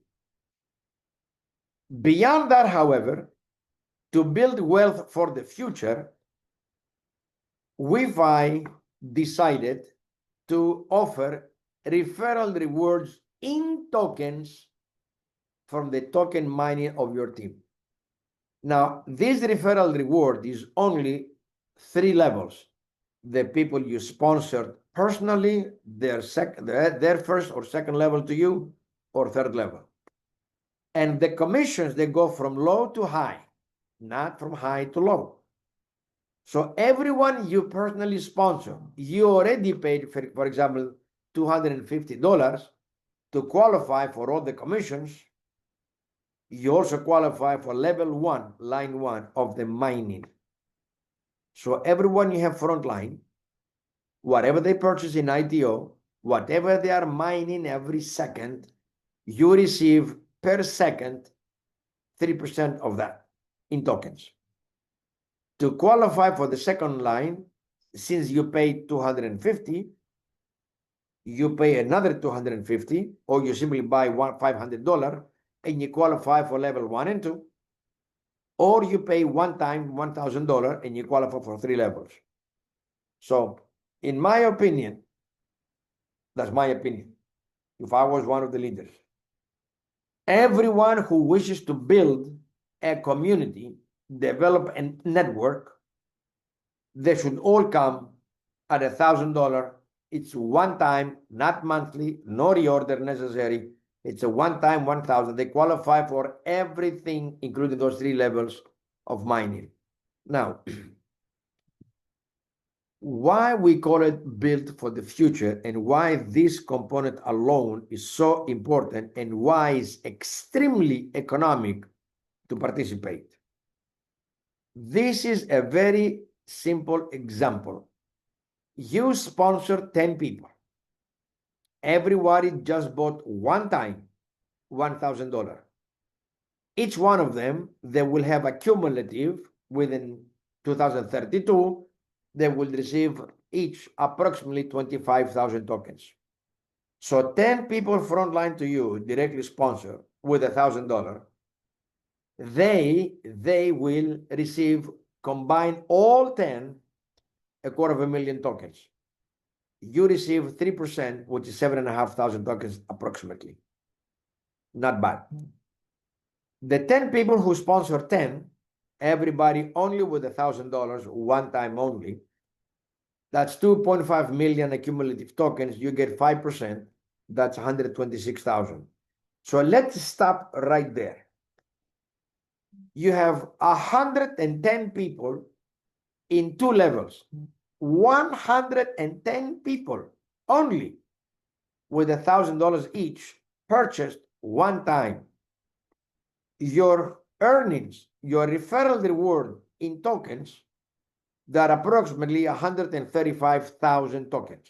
B: Beyond that, however, to build wealth for the future, WeFi decided to offer referral rewards in tokens from the token mining of your team. Now, this referral reward is only 3 levels. The people you sponsored personally, their first or second level to you, or third level. And the commissions, they go from low to high, not from high to low. So everyone you personally sponsor, you already paid, for example, $250 to qualify for all the commissions. You also qualify for level 1, line 1 of the mining. So everyone you have frontline, whatever they purchase in ITO, whatever they are mining every second, you receive per second 3% of that in tokens. To qualify for the second line, since you paid $250, you pay another $250, or you simply buy $500 and you qualify for level 1 and 2, or you pay one time $1,000 and you qualify for 3 levels. So, in my opinion, that's my opinion, if I was one of the leaders, everyone who wishes to build a community, develop a network, they should all come at $1,000. It's one time, not monthly, no reorder necessary. It's a one-time 1,000. They qualify for everything, including those 3 levels of mining. Now, why we call it built for the future, and why this component alone is so important, and why it's extremely economic to participate. This is a very simple example. You sponsor 10 people. Everybody just bought one time $1,000. Each one of them, they will have a cumulative within 2032, they will receive each approximately 25,000 tokens. So 10 people frontline to you, directly sponsor with $1,000, they will receive, combine all 10, 250,000 tokens. You receive 3%, which is 7,500 tokens approximately. Not bad. The 10 people who sponsor 10, everybody only with $1,000, one time only, that's 2.5 million accumulative tokens. You get 5%, that's 126,000. So let's stop right there. You have 110 people in 2 levels. 110 people only with $1,000 each purchased one time. Your earnings, your referral reward in tokens, that approximately 135,000 tokens.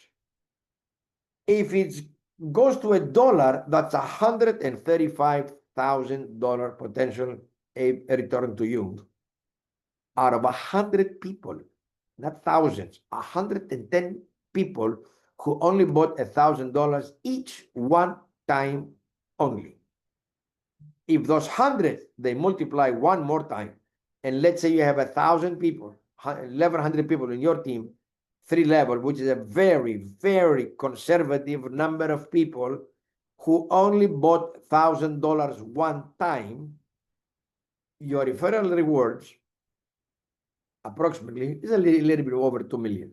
B: If it goes to $1, that's $135,000 potential a return to you out of 100 people, not thousands, 110 people who only bought $1,000 each one time only. If those 100, they multiply one more time, and let's say you have 1,000 people, 1,100 people in your team, 3 level, which is a very, very conservative number of people who only bought $1,000 one time, your referral rewards approximately is a little bit over 2 million.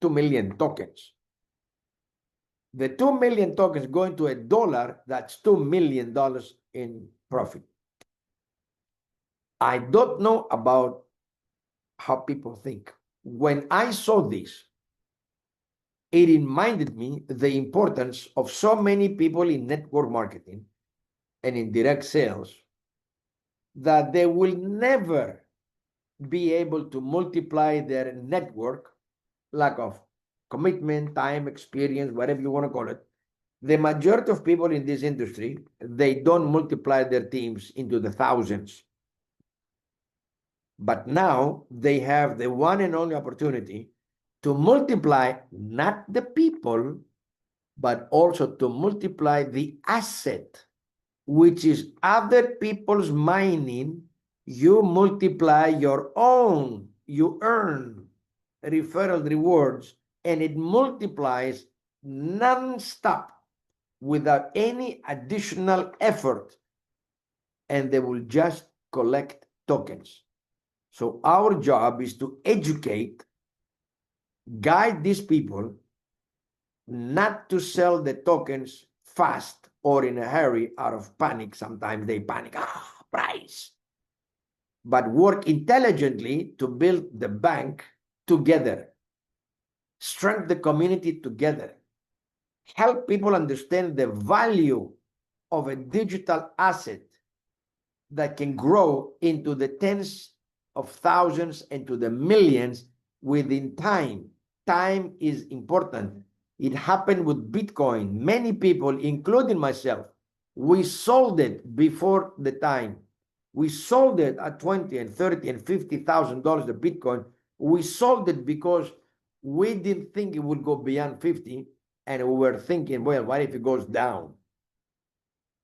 B: 2 million tokens. The 2 million tokens going to $1, that's $2 million in profit. I don't know about how people think. When I saw this, it reminded me the importance of so many people in network marketing and in direct sales that they will never be able to multiply their network, lack of commitment, time, experience, whatever you want to call it. The majority of people in this industry, they don't multiply their teams into the thousands. But now they have the one and only opportunity to multiply not the people, but also to multiply the asset, which is other people's mining. You multiply your own, you earn referral rewards, and it multiplies non-stop without any additional effort, and they will just collect tokens. So our job is to educate, guide these people not to sell the tokens fast or in a hurry out of panic. Sometimes they panic, price. But work intelligently to build the bank together, strengthen the community together, help people understand the value of a digital asset that can grow into the tens of thousands and to the millions within time. Time is important. It happened with Bitcoin. Many people, including myself, we sold it before the time. We sold it at $20 and $30 and $50,000 the Bitcoin. We sold it because we didn't think it would go beyond 50, and we were thinking, well, what if it goes down?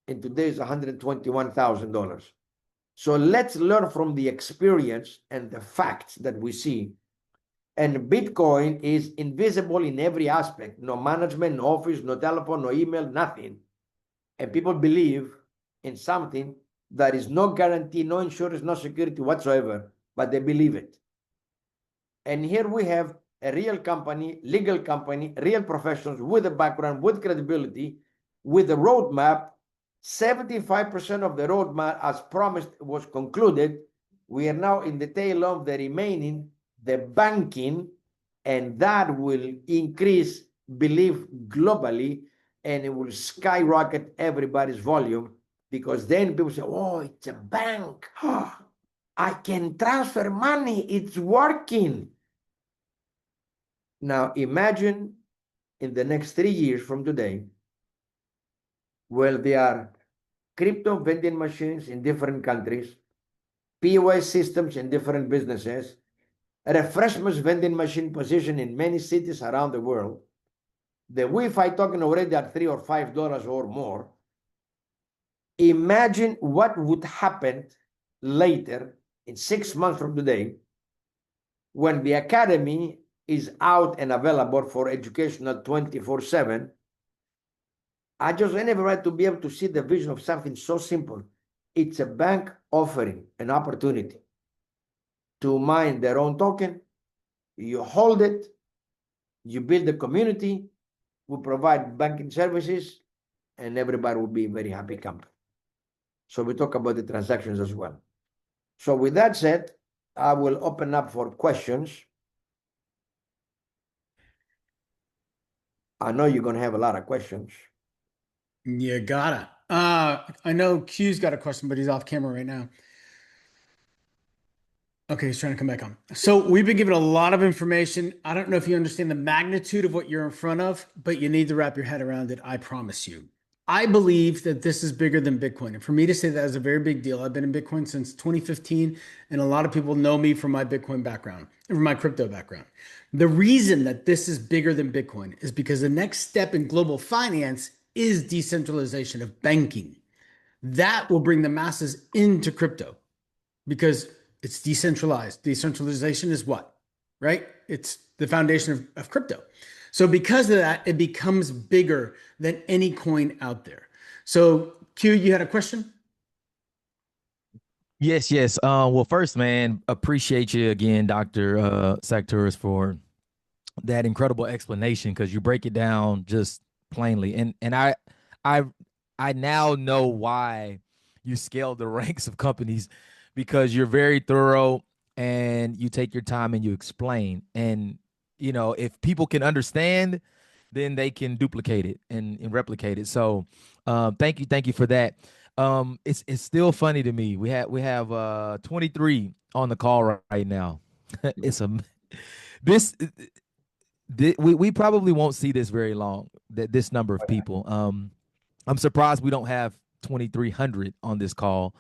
B: And today is $121,000. So let's learn from the experience and the facts that we see. And Bitcoin is invisible in every aspect. No management, no office, no telephone, no email, nothing. And people believe in something that is no guarantee, no insurance, no security whatsoever, but they believe it. And here we have a real company, legal company, real professionals with a background, with credibility, with a roadmap. 75% of the roadmap, as promised, was concluded. We are now in the tail of the remaining, the banking, and that will increase belief globally, and it will skyrocket everybody's volume, because then people say, oh, it's a bank. I can transfer money. It's working. Now imagine in the next 3 years from today, well, there are crypto vending machines in different countries, POS systems in different businesses, refreshments vending machine position in many cities around the world. The WeFi token already at $3 or $5 or more. Imagine what would happen later in 6 months from today when the academy is out and available for educational 24/7. I just never had to be able to see the vision of something so simple. It's a bank offering an opportunity to mine their own token. You hold it, you build a community, we provide banking services, and everybody will be a very happy company. So we talk about the transactions as well. So with that said, I will open up for questions. I know you're going to have a lot of questions.
A: You gotta. I know Q's got a question, but he's off camera right now. Okay, he's trying to come back on. So we've been given a lot of information. I don't know if you understand the magnitude of what you're in front of, but you need to wrap your head around it. I promise you. I believe that this is bigger than Bitcoin. And for me to say that is a very big deal. I've been in Bitcoin since 2015, and a lot of people know me from my Bitcoin background, from my crypto background. The reason that this is bigger than Bitcoin is because the next step in global finance is decentralization of banking. That will bring the masses into crypto because it's decentralized. Decentralization is what? Right? It's the foundation of crypto. So because of that, it becomes bigger than any coin out there. So Q, you had a question?
C: Yes, yes. Well, first, man, appreciate you again, Dr. Sanctuaris, for that incredible explanation because you break it down just plainly. And I I now know why you scale the ranks of companies because you're very thorough and you take your time and you explain. And you know, if people can understand, then they can duplicate it and replicate it. So thank you for that. It's still funny to me. We have 23 on the call right now. It's a this we probably won't see this very long, that this number of people. I'm surprised we don't have 2,300 on this call.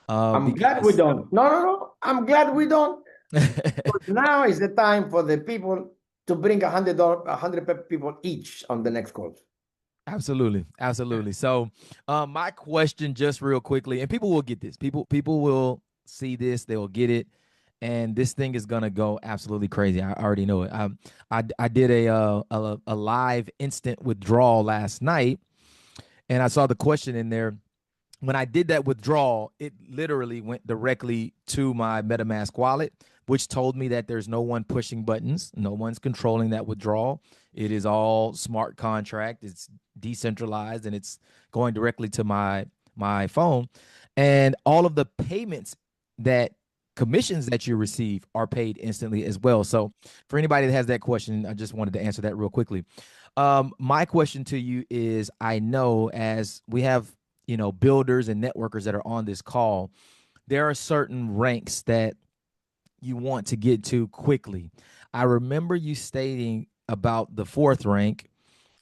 B: I'm glad we
C: Because
B: don't. No. I'm glad we don't. But now is the time for the people to bring $100 people each on the next call.
C: Absolutely. Absolutely. So my question just real quickly, and people will get this. People will see this, they will get it. And this thing is gonna go absolutely crazy. I already know it. I did a live instant withdrawal last night, and I saw the question in there. When I did that withdrawal, it literally went directly to my MetaMask wallet, which told me that there's no one pushing buttons, no one's controlling that withdrawal. It is all smart contract. It's decentralized, and it's going directly to my phone. And all of the payments that commissions that you receive are paid instantly as well. So for anybody that has that question, I just wanted to answer that real quickly. My question to you is, I know as we have, builders and networkers that are on this call, there are certain ranks that you want to get to quickly. I remember you stating about the 4th rank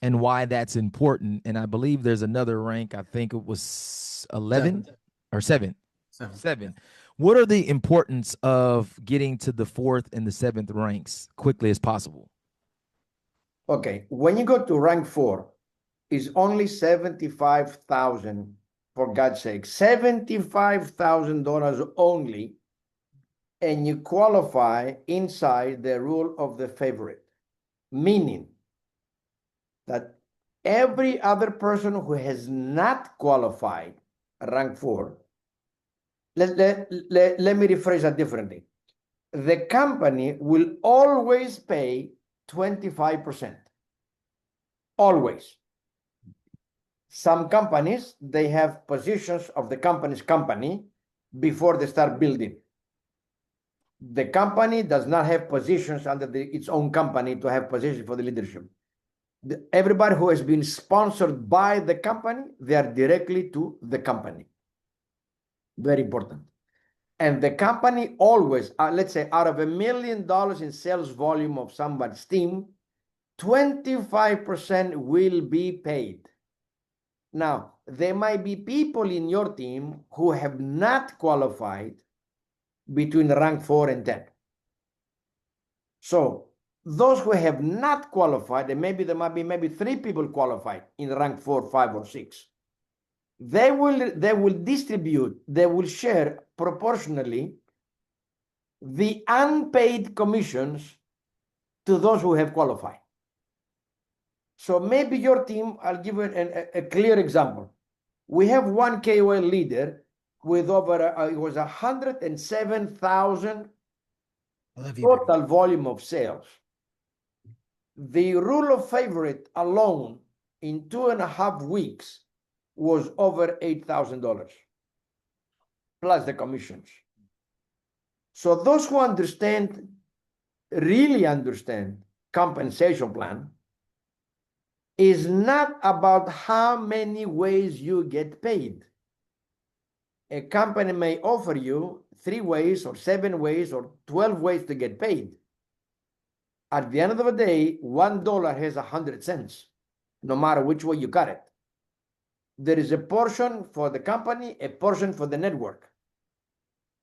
C: and why that's important. And I believe there's another rank, I think it was 11 or 7. 7. What are the importance of getting to the 4th and the 7th ranks quickly as possible?
B: Okay, when you go to rank 4, it's only $75,000, for God's sake, $75,000 only, and you qualify inside the rule of the favorite, meaning that every other person who has not qualified rank 4, let me rephrase that differently. The company will always pay 25%. Always. Some companies, they have positions of the company's company before they start building. The company does not have positions under its own company to have positions for the leadership. Everybody who has been sponsored by the company, they are directly to the company. Very important. And the company always, let's say, out of $1 million in sales volume of somebody's team, 25% will be paid. Now, there might be people in your team who have not qualified between rank 4 and 10. So those who have not qualified, and maybe there might be maybe 3 people qualified in rank 4, 5, or 6. They will distribute, they will share proportionally the unpaid commissions to those who have qualified. So maybe your team, I'll give you a clear example. We have one KOL leader with over, it was 107,000 total volume of sales. The rule of favorite alone in 2.5 weeks was over $8,000 plus the commissions. So those who understand, really understand compensation plan, is not about how many ways you get paid. A company may offer you 3 ways or 7 ways or 12 ways to get paid. At the end of the day, $1 has 100 cents, no matter which way you cut it. There is a portion for the company, a portion for the network.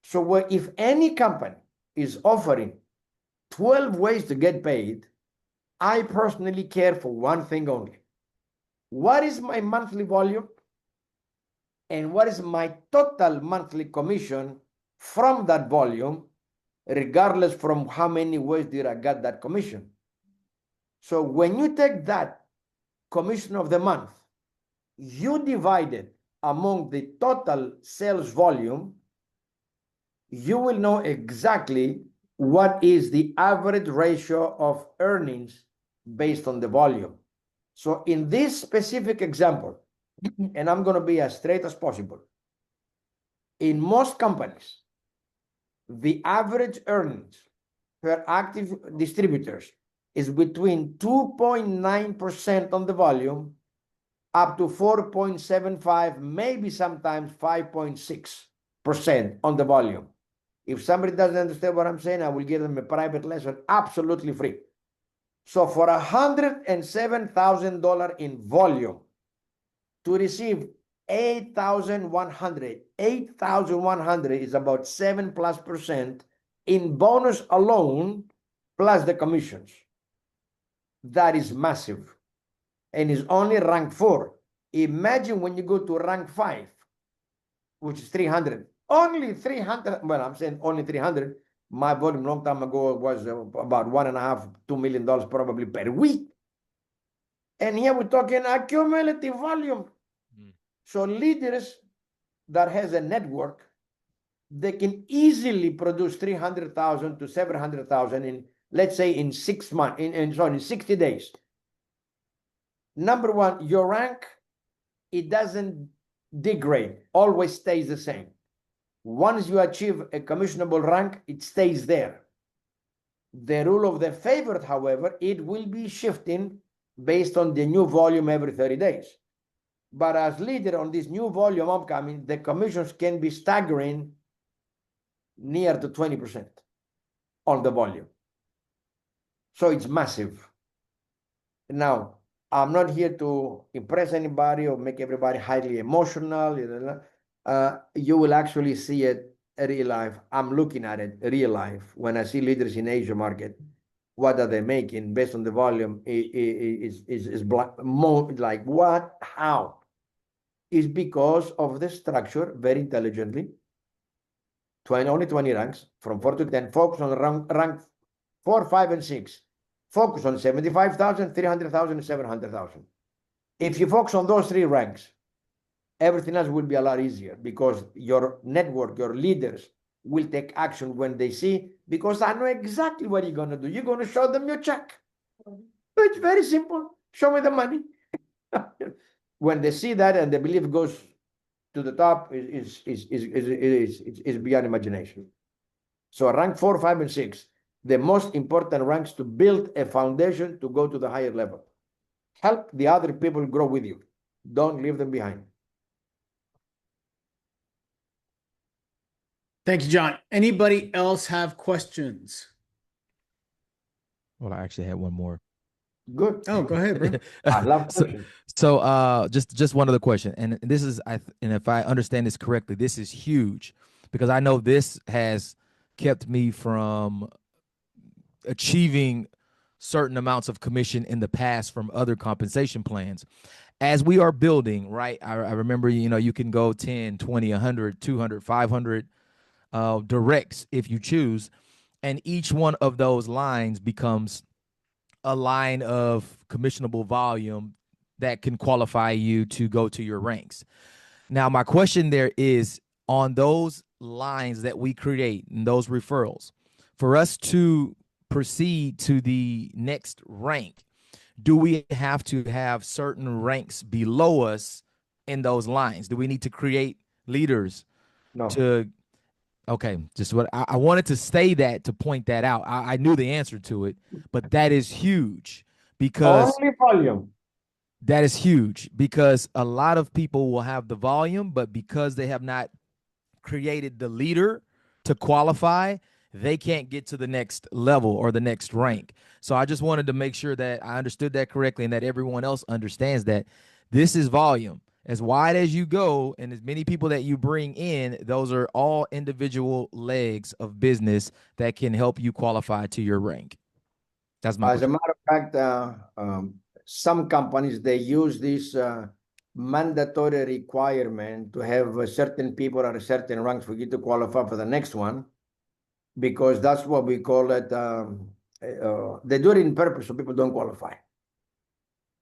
B: So if any company is offering 12 ways to get paid, I personally care for one thing only. What is my monthly volume? And what is my total monthly commission from that volume, regardless from how many ways did I get that commission? So when you take that commission of the month, you divide it among the total sales volume, you will know exactly what is the average ratio of earnings based on the volume. So in this specific example, and I'm going to be as straight as possible, in most companies, the average earnings per active distributors is between 2.9% on the volume up to 4.75, maybe sometimes 5.6% on the volume. If somebody doesn't understand what I'm saying, I will give them a private lesson absolutely free. So for $107,000 in volume, to receive 8,100. 8,100 is about 7+% in bonus alone, plus the commissions. That is massive. And is only rank 4. Imagine when you go to rank 5, which is 300. Only 300. Well, I'm saying only 300. My volume long time ago was about $1.5 to $2 million probably per week. And here we're talking accumulative volume. So leaders that has a network, they can easily produce 300,000 to 700,000 in, let's say, in 6 months, in 60 days. Number one, your rank, it doesn't degrade, always stays the same. Once you achieve a commissionable rank, it stays there. The rule of the favorite, however, it will be shifting based on the new volume every 30 days. But as leader on this new volume upcoming, the commissions can be staggering near to 20% on the volume. So it's massive. Now, I'm not here to impress anybody or make everybody highly emotional. You will actually see it real life. I'm looking at it real life. When I see leaders in Asia market, what are they making based on the volume? Is more like what? How? Is because of the structure very intelligently. Only 20 ranks from 4 to 10. Focus on rank 4, 5, and 6. Focus on 75,000, 300,000, and 700,000. If you focus on those 3 ranks, everything else will be a lot easier because your network, your leaders will take action when they see, because I know exactly what you're going to do. You're going to show them your check. It's very simple. Show me the money. When they see that and the belief goes to the top, is beyond imagination. So rank 4, 5, and 6, the most important ranks to build a foundation to go to the higher level. Help the other people grow with you. Don't leave them behind.
A: Thank you, John. Anybody else have questions?
C: Well, I actually had one more.
B: Good.
A: Oh, go ahead, bro.
B: I love questions.
C: So just one other question, and this is, and if I understand this correctly, this is huge, because I know this has kept me from achieving certain amounts of commission in the past from other compensation plans. As we are building, right, I remember, you can go 10, 20, 100, 200, 500 directs if you choose, and each one of those lines becomes a line of commissionable volume that can qualify you to go to your ranks. Now, my question there is, on those lines that we create and those referrals, for us to proceed to the next rank, do we have to have certain ranks below us in those lines? Do we need to create leaders?
B: No.
C: Okay, just what I wanted to say, that to point that out. I knew the answer to it, but that is huge, because
B: only volume.
C: that is huge because a lot of people will have the volume, but because they have not created the leader to qualify, they can't get to the next level or the next rank. So I just wanted to make sure that I understood that correctly and that everyone else understands that this is volume. As wide as you go and as many people that you bring in, those are all individual legs of business that can help you qualify to your rank. That's my
B: As
C: question.
B: a matter of fact, some companies, they use this mandatory requirement to have certain people at a certain ranks for you to qualify for the next one, because that's what we call it. They do it in purpose so people don't qualify.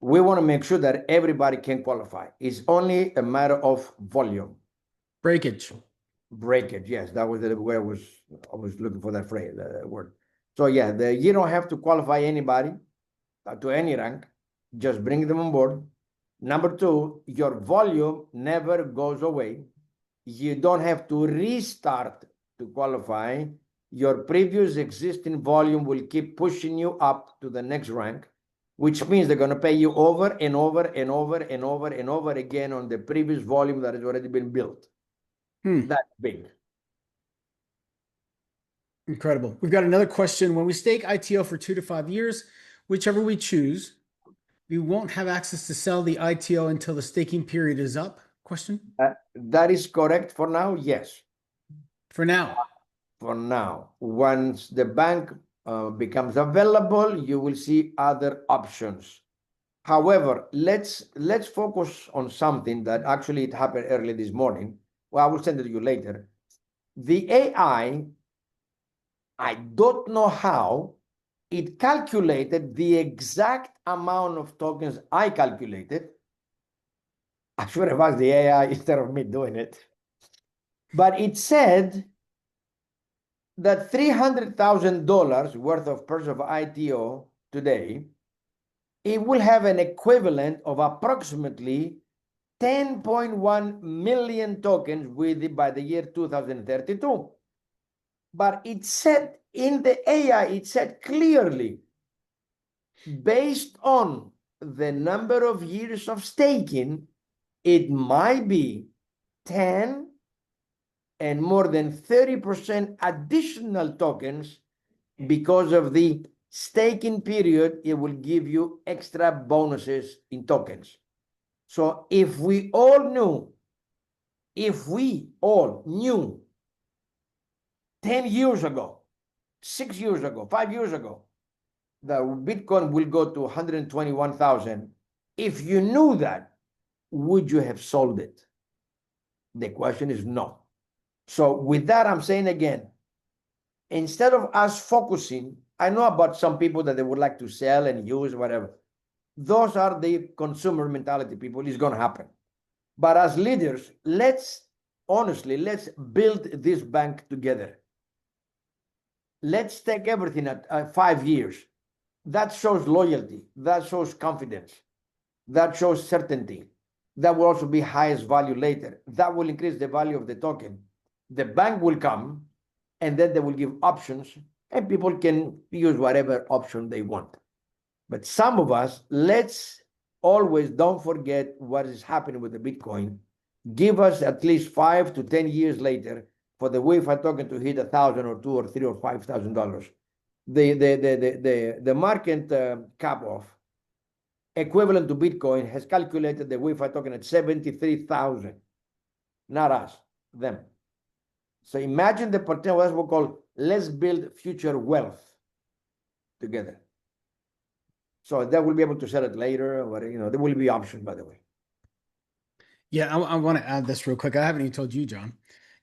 B: We want to make sure that everybody can qualify. It's only a matter of volume.
A: Breakage.
B: Breakage, yes, that was the way I was looking for that phrase, word. So yeah, you don't have to qualify anybody to any rank. Just bring them on board. Number 2, your volume never goes away. You don't have to restart to qualify. Your previous existing volume will keep pushing you up to the next rank, which means they're going to pay you over and over and over and over and over again on the previous volume that has already been built. That's big.
A: Incredible. We've got another question. When we stake ITO for 2 to 5 years, whichever we choose, we won't have access to sell the ITO until the staking period is up? question?
B: That is correct for now, yes.
A: For now.
B: For now. Once the bank becomes available, you will see other options. However, let's focus on something that actually it happened early this morning. Well, I will send it to you later. The AI, I don't know how, it calculated the exact amount of tokens I calculated. I should have asked the AI instead of me doing it. But it said that $300,000 worth of purchase of ITO today, it will have an equivalent of approximately 10.1 million tokens by the year 2032. But it said in the AI, it said clearly, based on the number of years of staking, it might be 10 and more than 30% additional tokens because of the staking period. It will give you extra bonuses in tokens. So if we all knew 10 years ago, 6 years ago, 5 years ago, that Bitcoin will go to 121,000, if you knew that, would you have sold it? The question is no. So with that, I'm saying again, instead of us focusing, I know about some people that they would like to sell and use whatever. Those are the consumer mentality people. It's going to happen. But as leaders, let's build this bank together. Let's take everything at 5 years. That shows loyalty. That shows confidence. That shows certainty. That will also be highest value later. That will increase the value of the token. The bank will come, and then they will give options, and people can use whatever option they want. But some of us, let's always don't forget what is happening with the Bitcoin. Give us at least 5 to 10 years later for the WeFi token to hit $1,000 or $2,000 or $3,000 or $5,000. The market cap off equivalent to Bitcoin has calculated the WeFi token at 73,000. Not us, them. So imagine the potential. That's what we call, let's build future wealth together. So they will be able to sell it later, or there will be options, by the way.
A: Yeah, I want to add this real quick. I haven't even told you, John.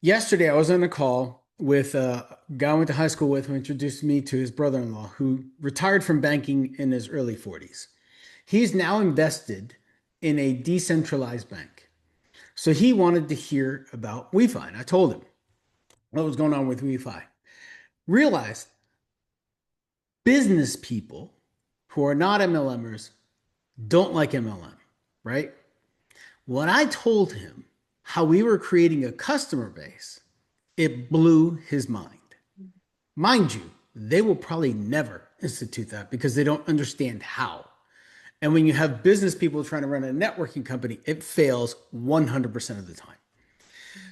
A: Yesterday, I was on a call with a guy I went to high school with who introduced me to his brother-in-law who retired from banking in his early 40s. He's now invested in a decentralized bank. So he wanted to hear about WeFi. And I told him what was going on with WeFi. Realized business people who are not MLMers don't like MLM, right? When I told him how we were creating a customer base, it blew his mind. Mind you, they will probably never institute that because they don't understand how. And when you have business people trying to run a networking company, it fails 100% of the time.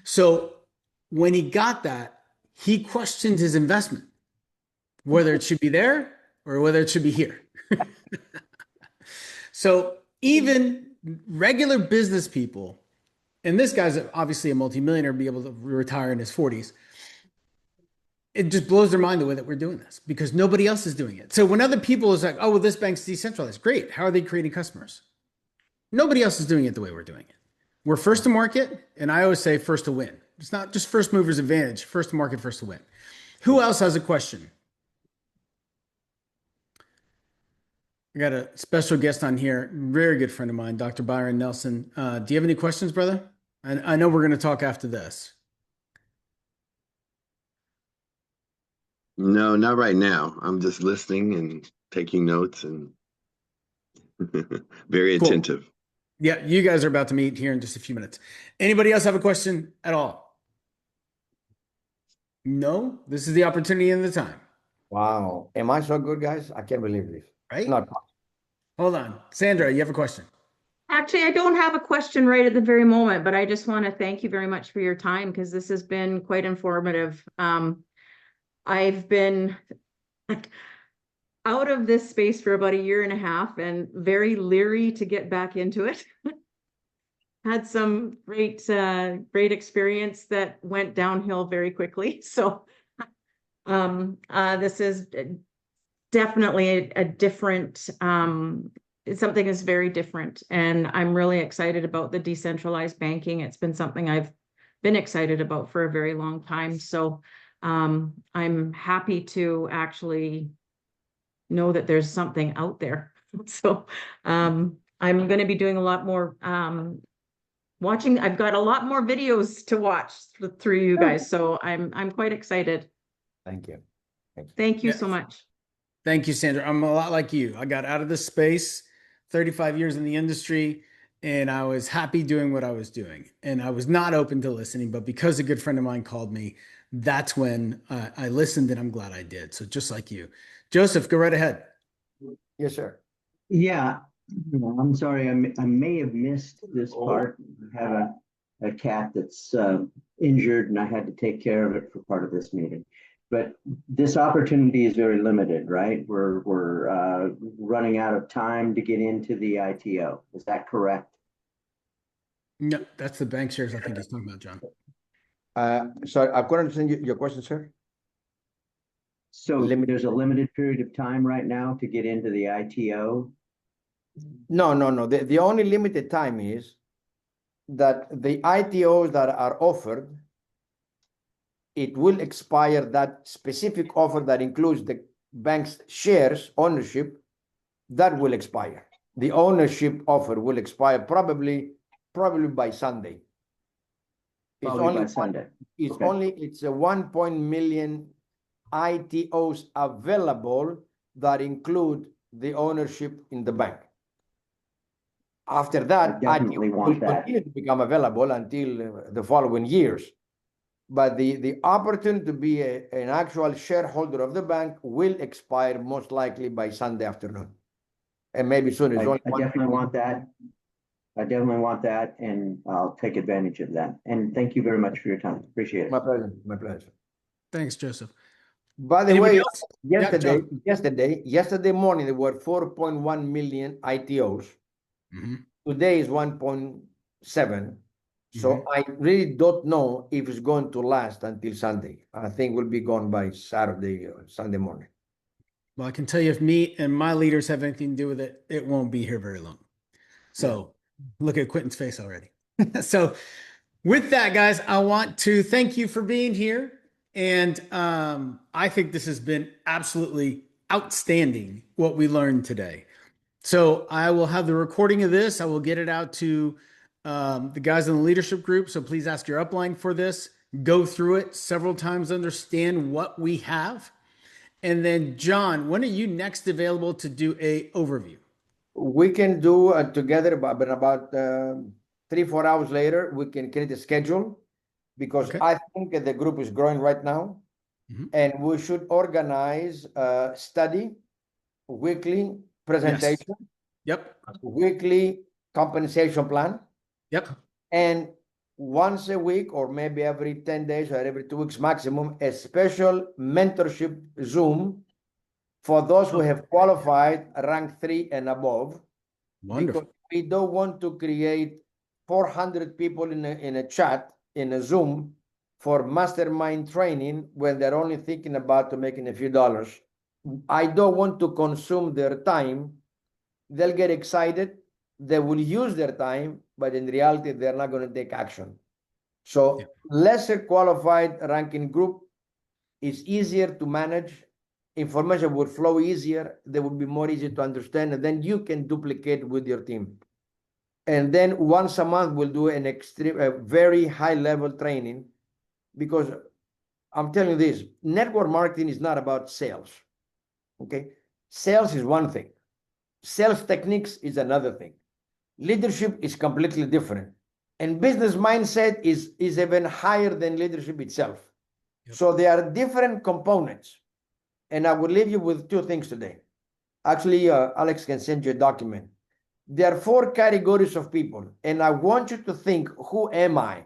A: So when he got that, he questioned his investment, whether it should be there or whether it should be here. So even regular business people, and this guy's obviously a multimillionaire, be able to retire in his 40s. It just blows their mind the way that we're doing this because nobody else is doing it. So when other people is like, oh, well, this bank's decentralized. Great. How are they creating customers? Nobody else is doing it the way we're doing it. We're first to market. And I always say first to win. It's not just first mover's advantage, first to market, first to win. Who else has a question? I got a special guest on here, very good friend of mine, Dr. Byron Nelson. Do you have any questions, brother? I know we're going to talk after this.
D: No, not right now. I'm just listening and taking notes and very attentive.
A: Yeah, you guys are about to meet here in just a few minutes. Anybody else have a question at all? No? This is the opportunity and the time.
B: Wow. Am I so good, guys? I can't believe this.
A: Right?
B: Not
A: Hold on. Sandra, you have a question?
E: Actually, I don't have a question right at the very moment, but I just want to thank you very much for your time because this has been quite informative. I've been out of this space for about 1.5 years and very leery to get back into it. had some great experience that went downhill very quickly. So this is definitely a different, something is very different. And I'm really excited about the decentralized banking. It's been something I've been excited about for a very long time. So I'm happy to actually know that there's something out there. So I'm going to be doing a lot more watching. I've got a lot more videos to watch through you guys. So I'm quite excited.
B: Thank you.
E: Thank you
A: Yes.
E: so much.
A: Thank you, Sandra. I'm a lot like you. I got out of this space, 35 years in the industry, and I was happy doing what I was doing. And I was not open to listening, but because a good friend of mine called me, that's when I listened, and I'm glad I did. So just like you. Joseph, go right ahead.
B: Yes, sir.
F: Yeah, I'm sorry, I may have missed this part. I have a cat that's injured and I had to take care of it for part of this meeting. But this opportunity is very limited, right? We're running out of time to get into the ITO. Is that correct?
A: No, that's the bank shares I think he's talking about, John.
B: So I couldn't understand your question, sir.
F: So there's a limited period of time right now to get into the ITO?
B: No. The only limited time is that the ITOs that are offered, it will expire, that specific offer that includes the bank's shares ownership, that will expire. The ownership offer will expire probably by Sunday. It's
F: Probably
B: only
F: by Sunday.
B: It's
F: Okay.
B: it's a 1 million ITOs available that include the ownership in the bank. After that,
F: I definitely
B: ITOs
F: want
B: will
F: that.
B: continue to become available until the following years. But the opportunity to be an actual shareholder of the bank will expire most likely by Sunday afternoon. And maybe soon. It's
F: I
B: only
F: definitely want that. I definitely want that, and I'll take advantage of that. And thank you very much for your time. Appreciate it.
B: My pleasure. My pleasure.
A: Than's Joseph.
B: By the
A: Anybody
B: way,
A: else? Yeah, John.
B: yesterday morning, there were 4.1 million ITOs.
A: Mhm.
B: Today is 1.7. So I really don't know if it's going to last until Sunday. I think we'll be gone by Saturday or Sunday morning.
A: Well, I can tell you if me and my leaders have anything to do with it, it won't be here very long. So look at Quentin's face already. So with that, guys, I want to thank you for being here. And I think this has been absolutely outstanding what we learned today. So I will have the recording of this. I will get it out to the guys in the leadership group. So please ask your upline for this. Go through it several times, understand what we have. And then, John, when are you next available to do a overview?
B: We can do together, but about 3-4 hours later, we can create a schedule, because
A: Okay.
B: I think the group is growing right now. And we should organize study, weekly presentation,
A: Yep.
B: weekly compensation plan,
A: Yep.
B: and once a week, or maybe every 10 days or every 2 weeks maximum, a special mentorship Zoom for those who have qualified rank 3 and above.
A: Wonderful.
B: Because we don't want to create 400 people in a chat, in a Zoom, for mastermind training when they're only thinking about making a few dollars. I don't want to consume their time. They'll get excited, they will use their time, but in reality, they're not going to take action. So lesser qualified ranking group is easier to manage. Information will flow easier. They will be more easy to understand, and then you can duplicate with your team. And then once a month, we'll do an very high level training, because I'm telling you this, network marketing is not about sales. Okay. Sales is one thing. Sales techniques is another thing. Leadership is completely different. And business mindset is even higher than leadership itself. So there are different components. And I will leave you with 2 things today. Actually, Alex can send you a document. There are 4 categories of people. And I want you to think, who am I?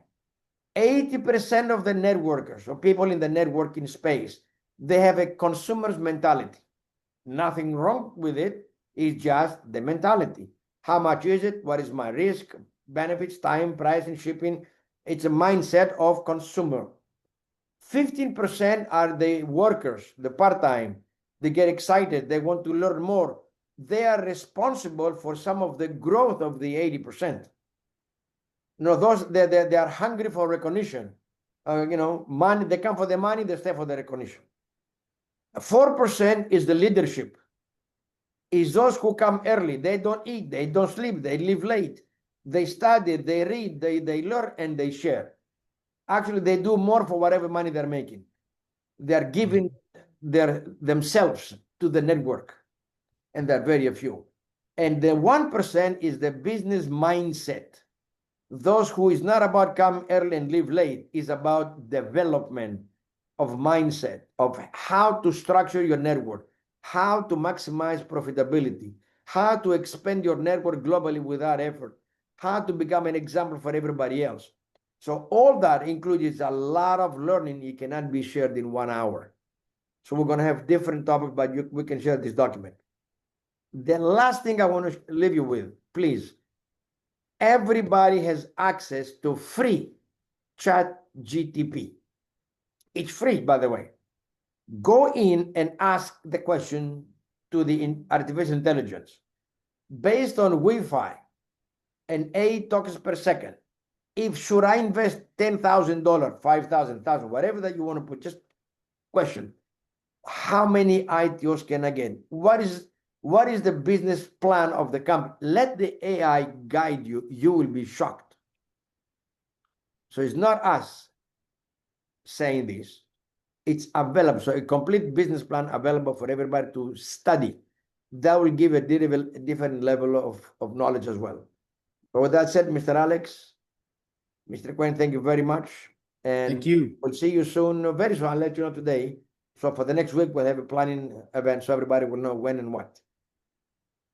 B: 80% of the networkers, or people in the networking space, they have a consumer's mentality. Nothing wrong with it. It's just the mentality. How much is it? What is my risk? benefits, time, price, and shipping. It's a mindset of consumer. 15% are the workers, the part-time. They get excited. They want to learn more. They are responsible for some of the growth of the 80%. Those they are hungry for recognition. Money. They come for the money. They stay for the recognition. 4% is the leadership. Is those who come early. They don't eat. They don't sleep. They live late. They study. They read. They learn and they share. Actually, they do more for whatever money they're making. They're giving themselves to the network, and they're very few. And the 1% is the business mindset. Those who is not about come early and live late, is about development of mindset, of how to structure your network, how to maximize profitability, how to expand your network globally without effort, how to become an example for everybody else. So all that includes a lot of learning. It cannot be shared in 1 hour. So we're going to have different topics, but we can share this document. The last thing I want to leave you with, please. Everybody has access to free ChatGPT. It's free, by the way. Go in and ask the question to the artificial intelligence. Based on Wi-Fi and 8 tokens per second, should I invest $10,000, $5,000, $1,000, whatever that you want to put, just question, how many ITOs can I get? What is the business plan of the company? Let the AI guide you. You will be shocked. So it's not us saying this. It's available. So a complete business plan available for everybody to study. That will give a different level of knowledge as well. But with that said, Mr. Alex, Mr. Quinn, thank you very much. And
A: Thank you.
B: we'll see you soon, very soon. I'll let you know today. So for the next week, we'll have a planning event so everybody will know when and what.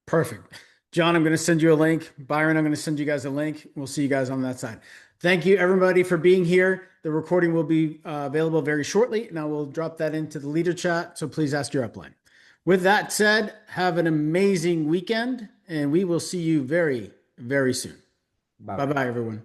A: Perfect. John, I'm going to send you a link. Byron, I'm going to send you guys a link. We'll see you guys on that side. Thank you, everybody, for being here. The recording will be available very shortly, and I will drop that into the leader chat, so please ask your upline. With that said, have an amazing weekend, and we will see you very, very soon. Bye-bye, everyone.